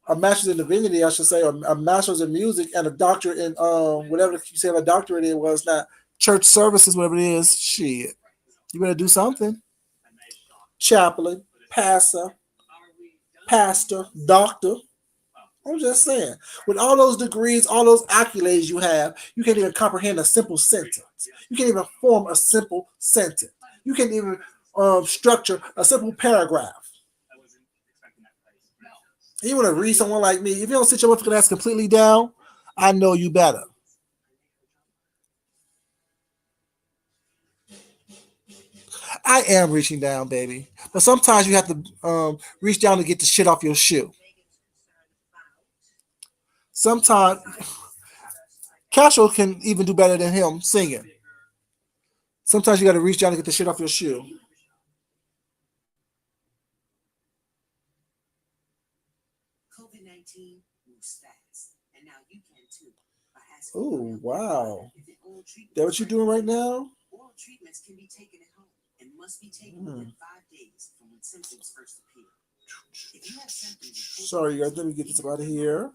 [SPEAKER 1] a master's in divinity, I should say, or a master's in music and a doctorate in whatever you say a doctorate in was not church services, whatever it is. Shit, you better do something. Chaplain, pastor, doctor. I'm just saying, with all those degrees, all those accolades you have, you can't even comprehend a simple sentence. You can't even form a simple sentence. You can't even structure a simple paragraph. You want to read someone like me? If you don't sit your motherfucking ass completely down, I know you better. I am reaching down, baby. But sometimes you have to reach down to get the shit off your shoe. Sometimes Castro can even do better than him singing. Sometimes you got to reach down to get the shit off your shoe. Oh, wow. That what you doing right now? Hmm. Sorry, guys. Let me get this out of here.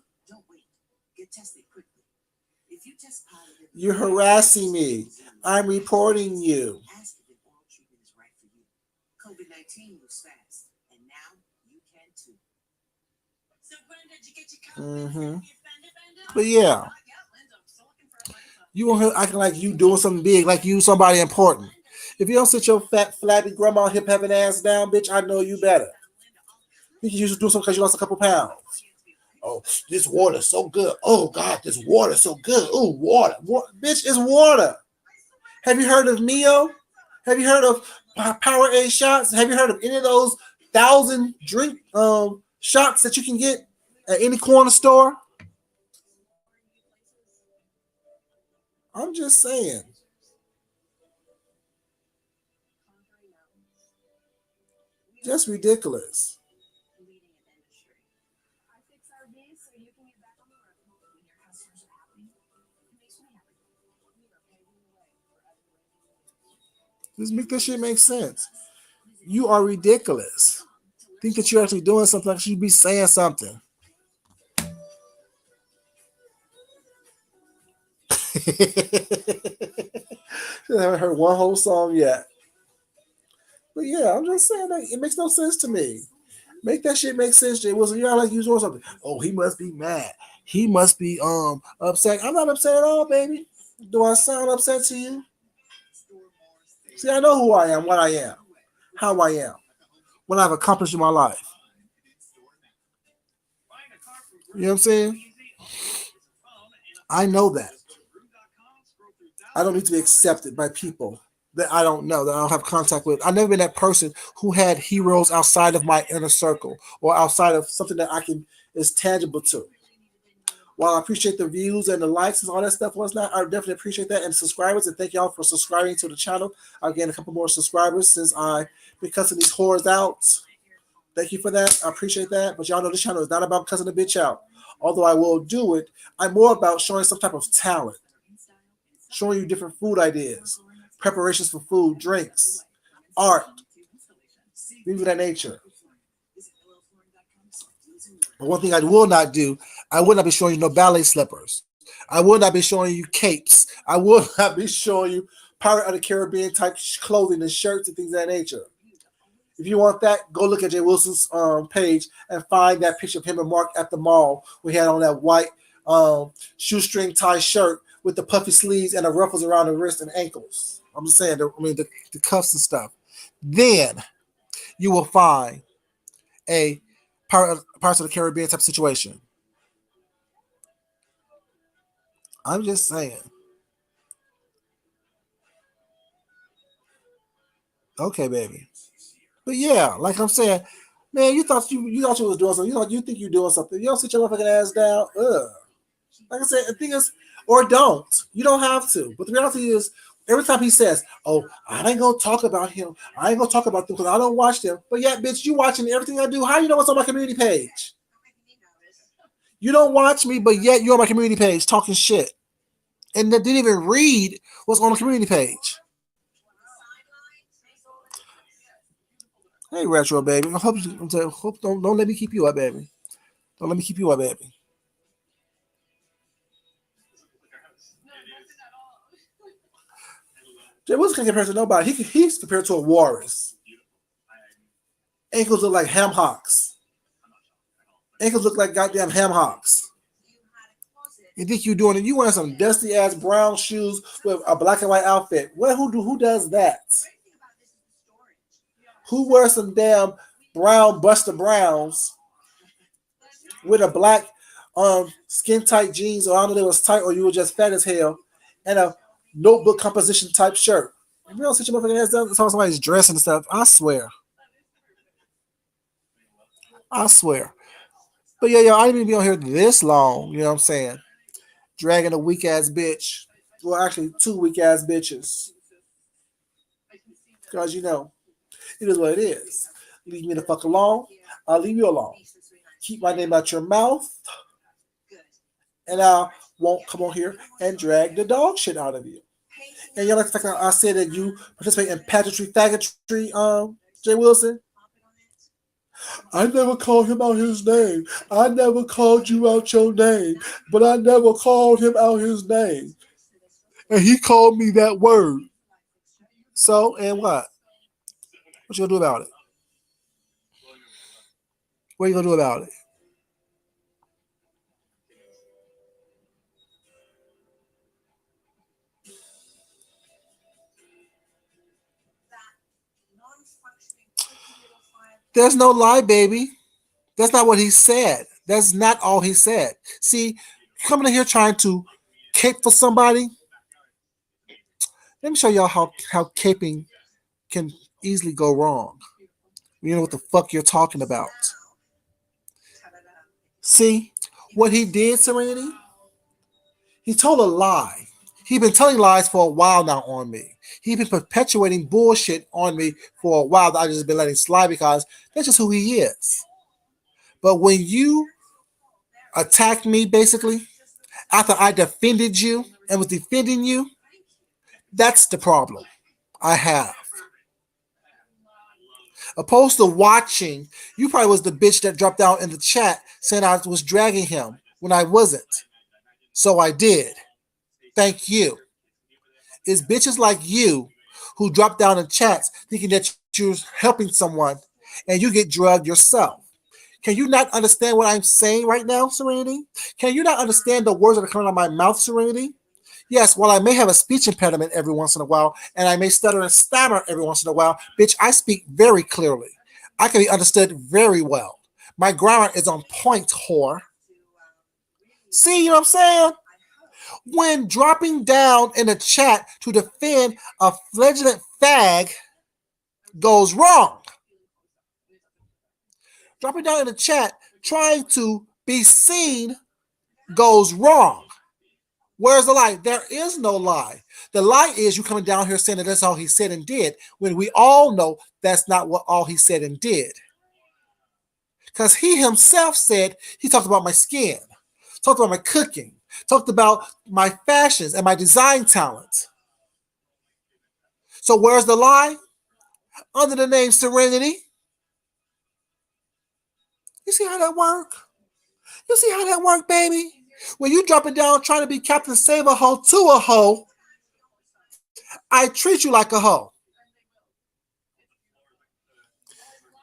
[SPEAKER 1] You're harassing me. I'm reporting you. Mm-hmm. But yeah, you want her acting like you doing something big, like you somebody important. If you don't sit your fat, flabby, grandma, hip having ass down, bitch, I know you better. You can just do something because you lost a couple pounds. Oh, this water's so good. Oh God, this water's so good. Oh, water. Bitch, it's water. Have you heard of Mio? Have you heard of Powerade shots? Have you heard of any of those 1,000 drink shots that you can get at any corner store? I'm just saying. Just ridiculous. Just make this shit make sense. You are ridiculous. Think that you're actually doing something, like you should be saying something. I haven't heard one whole song yet. But yeah, I'm just saying that it makes no sense to me. Make that shit make sense, Jay Wilson. You not like you doing something. Oh, he must be mad. He must be upset. I'm not upset at all, baby. Do I sound upset to you? See, I know who I am, what I am, how I am, what I've accomplished in my life. You know what I'm saying? I know that. I don't need to be accepted by people that I don't know, that I don't have contact with. I've never been that person who had heroes outside of my inner circle or outside of something that I can is tangible to. While I appreciate the views and the likes and all that stuff, what's not, I definitely appreciate that. And subscribers, and thank y'all for subscribing to the channel. I'll gain a couple more subscribers since I been cussing these whores out. Thank you for that. I appreciate that. But y'all know this channel is not about cussing the bitch out. Although I will do it, I'm more about showing some type of talent, showing you different food ideas, preparations for food, drinks, art, things of that nature. But one thing I will not do, I will not be showing you no ballet slippers. I will not be showing you capes. I will not be showing you Pirate of the Caribbean type clothing and shirts and things of that nature. If you want that, go look at Jay Wilson's page and find that picture of him and Mark at the mall. We had on that white shoestring tie shirt with the puffy sleeves and the ruffles around the wrist and ankles. I'm just saying, the cuffs and stuff. Then you will find a Pirates of the Caribbean type situation. I'm just saying. Okay, baby. But yeah, like I'm saying, man, you thought you was doing something. You think you're doing something. You don't sit your motherfucking ass down. Ugh. Like I said, the thing is, or don't. You don't have to. But the reality is, every time he says, "Oh, I ain't gonna talk about him. I ain't gonna talk about them because I don't watch them." But yeah, bitch, you watching everything I do. How you know what's on my community page? You don't watch me, but yet you're on my community page talking shit, and that didn't even read what's on the community page. Hey, retro baby. I hope hope don't let me keep you up, baby. Don't let me keep you up, baby. Jay Wilson can't compare to nobody. He's compared to a walrus. Ankles look like ham hocks. Ankles look like goddamn ham hocks. You think you're doing it? You wearing some dusty ass brown shoes with a black and white outfit. What? Who does that? Who wears some damn brown Buster Browns with a black skin tight jeans, or I don't know if it was tight or you were just fat as hell, and a notebook composition type shirt? If you don't sit your motherfucking ass down, talk somebody's dressing and stuff. I swear. I swear. But yeah, yo, I didn't even be on here this long. You know what I'm saying? Dragging a weak ass bitch. Well, actually, two weak ass bitches. Because you know, it is what it is. Leave me the fuck alone. I'll leave you alone. Keep my name out your mouth, and I won't come on here and drag the dog shit out of you. And you like the fact that I said that you participate in pageantry, faggotry, Jay Wilson? I never called him out his name. I never called you out your name, but I never called him out his name. And he called me that word. So, and what? What you gonna do about it? What are you gonna do about it? There's no lie, baby. That's not what he said. That's not all he said. See, coming in here trying to cape for somebody. Let me show y'all how caping can easily go wrong. You know what the fuck you're talking about. See, what he did, Serenity? He told a lie. He's been telling lies for a while now on me. He's been perpetuating bullshit on me for a while that I've just been letting slide because that's just who he is. But when you attacked me, basically, after I defended you and was defending you, that's the problem I have. Opposed to watching, you probably was the bitch that dropped down in the chat saying I was dragging him when I wasn't. So I did. Thank you. It's bitches like you who drop down in chats thinking that you're helping someone and you get drugged yourself. Can you not understand what I'm saying right now, Serenity? Can you not understand the words that are coming out of my mouth, Serenity? Yes, while I may have a speech impediment every once in a while, and I may stutter and stammer every once in a while, bitch, I speak very clearly. I can be understood very well. My grammar is on point, whore. See, you know what I'm saying? When dropping down in the chat to defend a flagellant fag goes wrong. Dropping down in the chat trying to be seen goes wrong. Where's the lie? There is no lie. The lie is you coming down here saying that that's all he said and did, when we all know that's not what all he said and did. Because he himself said, he talked about my skin, talked about my cooking, talked about my fashions and my design talent. So where's the lie? Under the name Serenity. You see how that work? You see how that work, baby? When you drop it down trying to be Captain Save a Hoe to a hoe, I treat you like a hoe.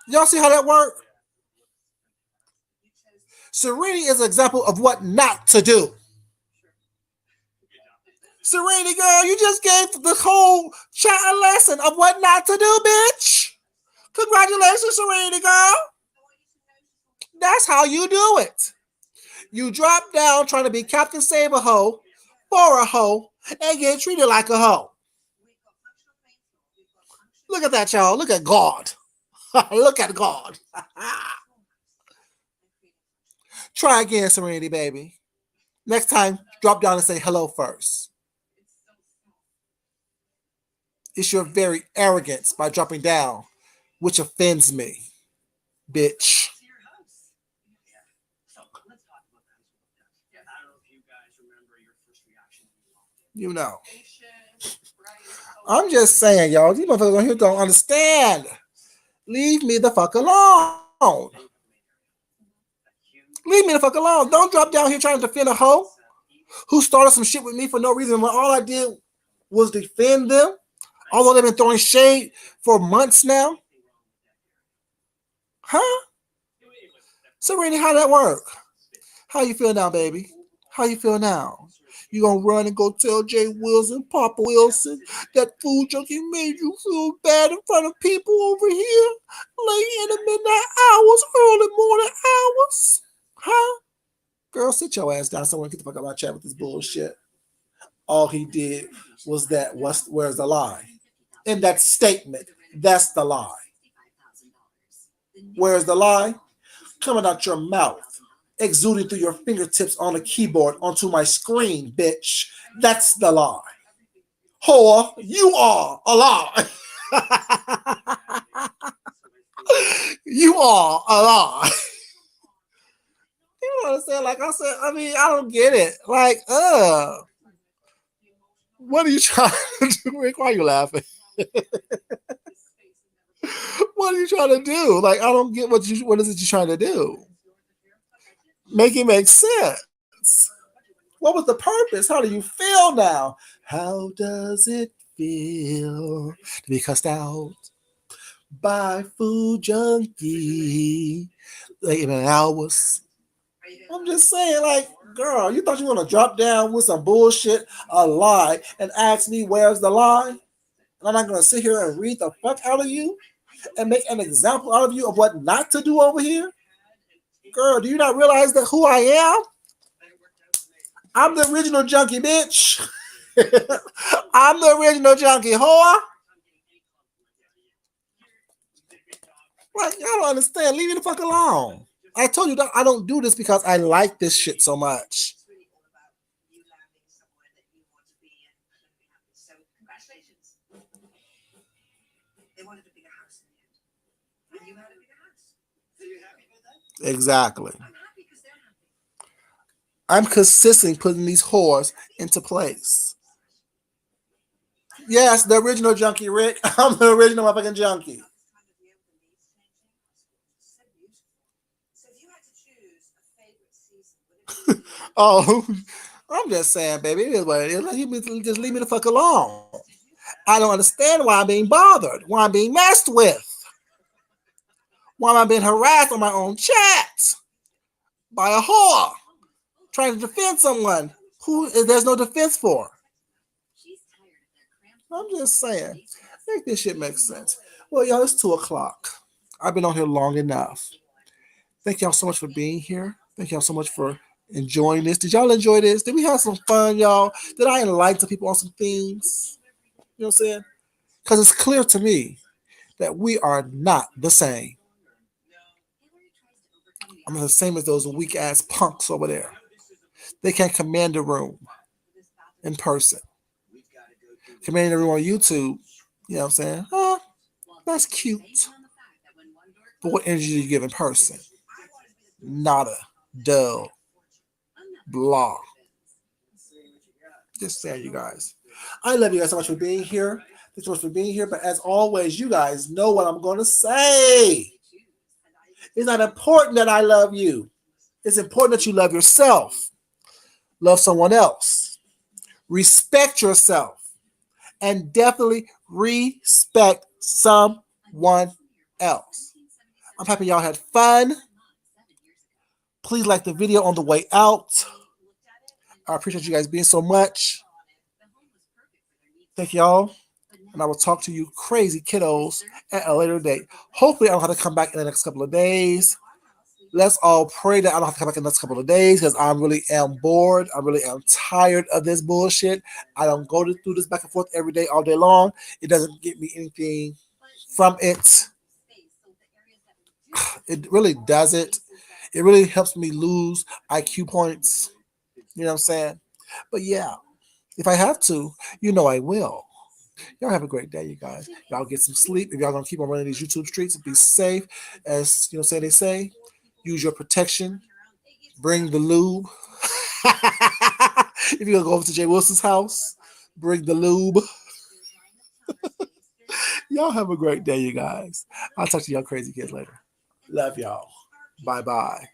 [SPEAKER 1] Y'all see how that work? Serenity is an example of what not to do. Serenity, girl, you just gave the whole chat a lesson of what not to do, bitch. Congratulations, Serenity, girl. That's how you do it. You drop down trying to be Captain Save a Hoe for a hoe and get treated like a hoe. Look at that, y'all. Look at God. Look at God. Try again, Serenity, baby. Next time, drop down and say hello first. It's your very arrogance by dropping down, which offends me, bitch. You know. I'm just saying, y'all, these motherfuckers on here don't understand. Leave me the fuck alone. Leave me the fuck alone. Don't drop down here trying to defend a hoe who started some shit with me for no reason when all I did was defend them. Although they've been throwing shade for months now. Huh? Serena, how that work? How you feel now, baby? How you feel now? You gonna run and go tell Jay Wilson, Papa Wilson, that food junkie made you feel bad in front of people over here, late in the midnight hours, early morning hours? Huh? Girl, sit your ass down somewhere and get the fuck out of my chat with this bullshit. All he did was that. Where's the lie? In that statement, that's the lie. Where's the lie? Coming out your mouth, exuding through your fingertips on the keyboard onto my screen, bitch. That's the lie. Whore, you are a lie. You are a lie. You know what I'm saying? Like I said, I mean, I don't get it. Like, what are you trying to do, Rick? Why are you laughing? What are you trying to do? Like, I don't get what is it you're trying to do? Make it make sense. What was the purpose? How do you feel now? How does it feel to be cussed out by food junkie late in the hours? I'm just saying, like, girl, you thought you were gonna drop down with some bullshit, a lie, and ask me where's the lie? And I'm not gonna sit here and read the fuck out of you and make an example out of you of what not to do over here? Girl, do you not realize that who I am? I'm the original junkie, bitch. I'm the original junkie, whore. Like, I don't understand. Leave me the fuck alone. I told you that I don't do this because I like this shit so much. Exactly. I'm consistent putting these whores into place. Yes, the original junkie, Rick. I'm the original motherfucking junkie. Oh, I'm just saying, baby. It is what it is. Like, you just leave me the fuck alone. I don't understand why I'm being bothered, why I'm being messed with, why I'm being harassed on my own chat by a whore trying to defend someone who there's no defense for. I'm just saying, make this shit make sense. Well, y'all, it's 2 o'clock. I've been on here long enough. Thank y'all so much for being here. Thank y'all so much for enjoying this. Did y'all enjoy this? Did we have some fun, y'all? Did I enlighten people on some things? You know what I'm saying? Because it's clear to me that we are not the same. I'm not the same as those weak ass punks over there. They can't command a room in person. Commanding a room on YouTube, you know what I'm saying? Oh, that's cute. But what energy do you give in person? Nada. Dull. Blah. Just saying, you guys. I love you guys so much for being here. Thanks so much for being here. But as always, you guys know what I'm going to say. It's not important that I love you. It's important that you love yourself. Love someone else. Respect yourself. And definitely respect someone else. I'm happy y'all had fun. Please like the video on the way out. I appreciate you guys being so much. Thank y'all. And I will talk to you crazy kiddos at a later date. Hopefully I don't have to come back in the next couple of days. Let's all pray that I don't have to come back in the next couple of days because I really am bored. I really am tired of this bullshit. I don't go through this back and forth every day, all day long. It doesn't get me anything from it. It really doesn't. It really helps me lose IQ points. You know what I'm saying? But yeah, if I have to, you know I will. Y'all have a great day, you guys. Y'all get some sleep. If y'all gonna keep on running these YouTube streets, be safe. As you know, they say, use your protection. Bring the lube. If you're gonna go over to Jay Wilson's house, bring the lube. Y'all have a great day, you guys. I'll talk to y'all crazy kids later. Love y'all. Bye bye.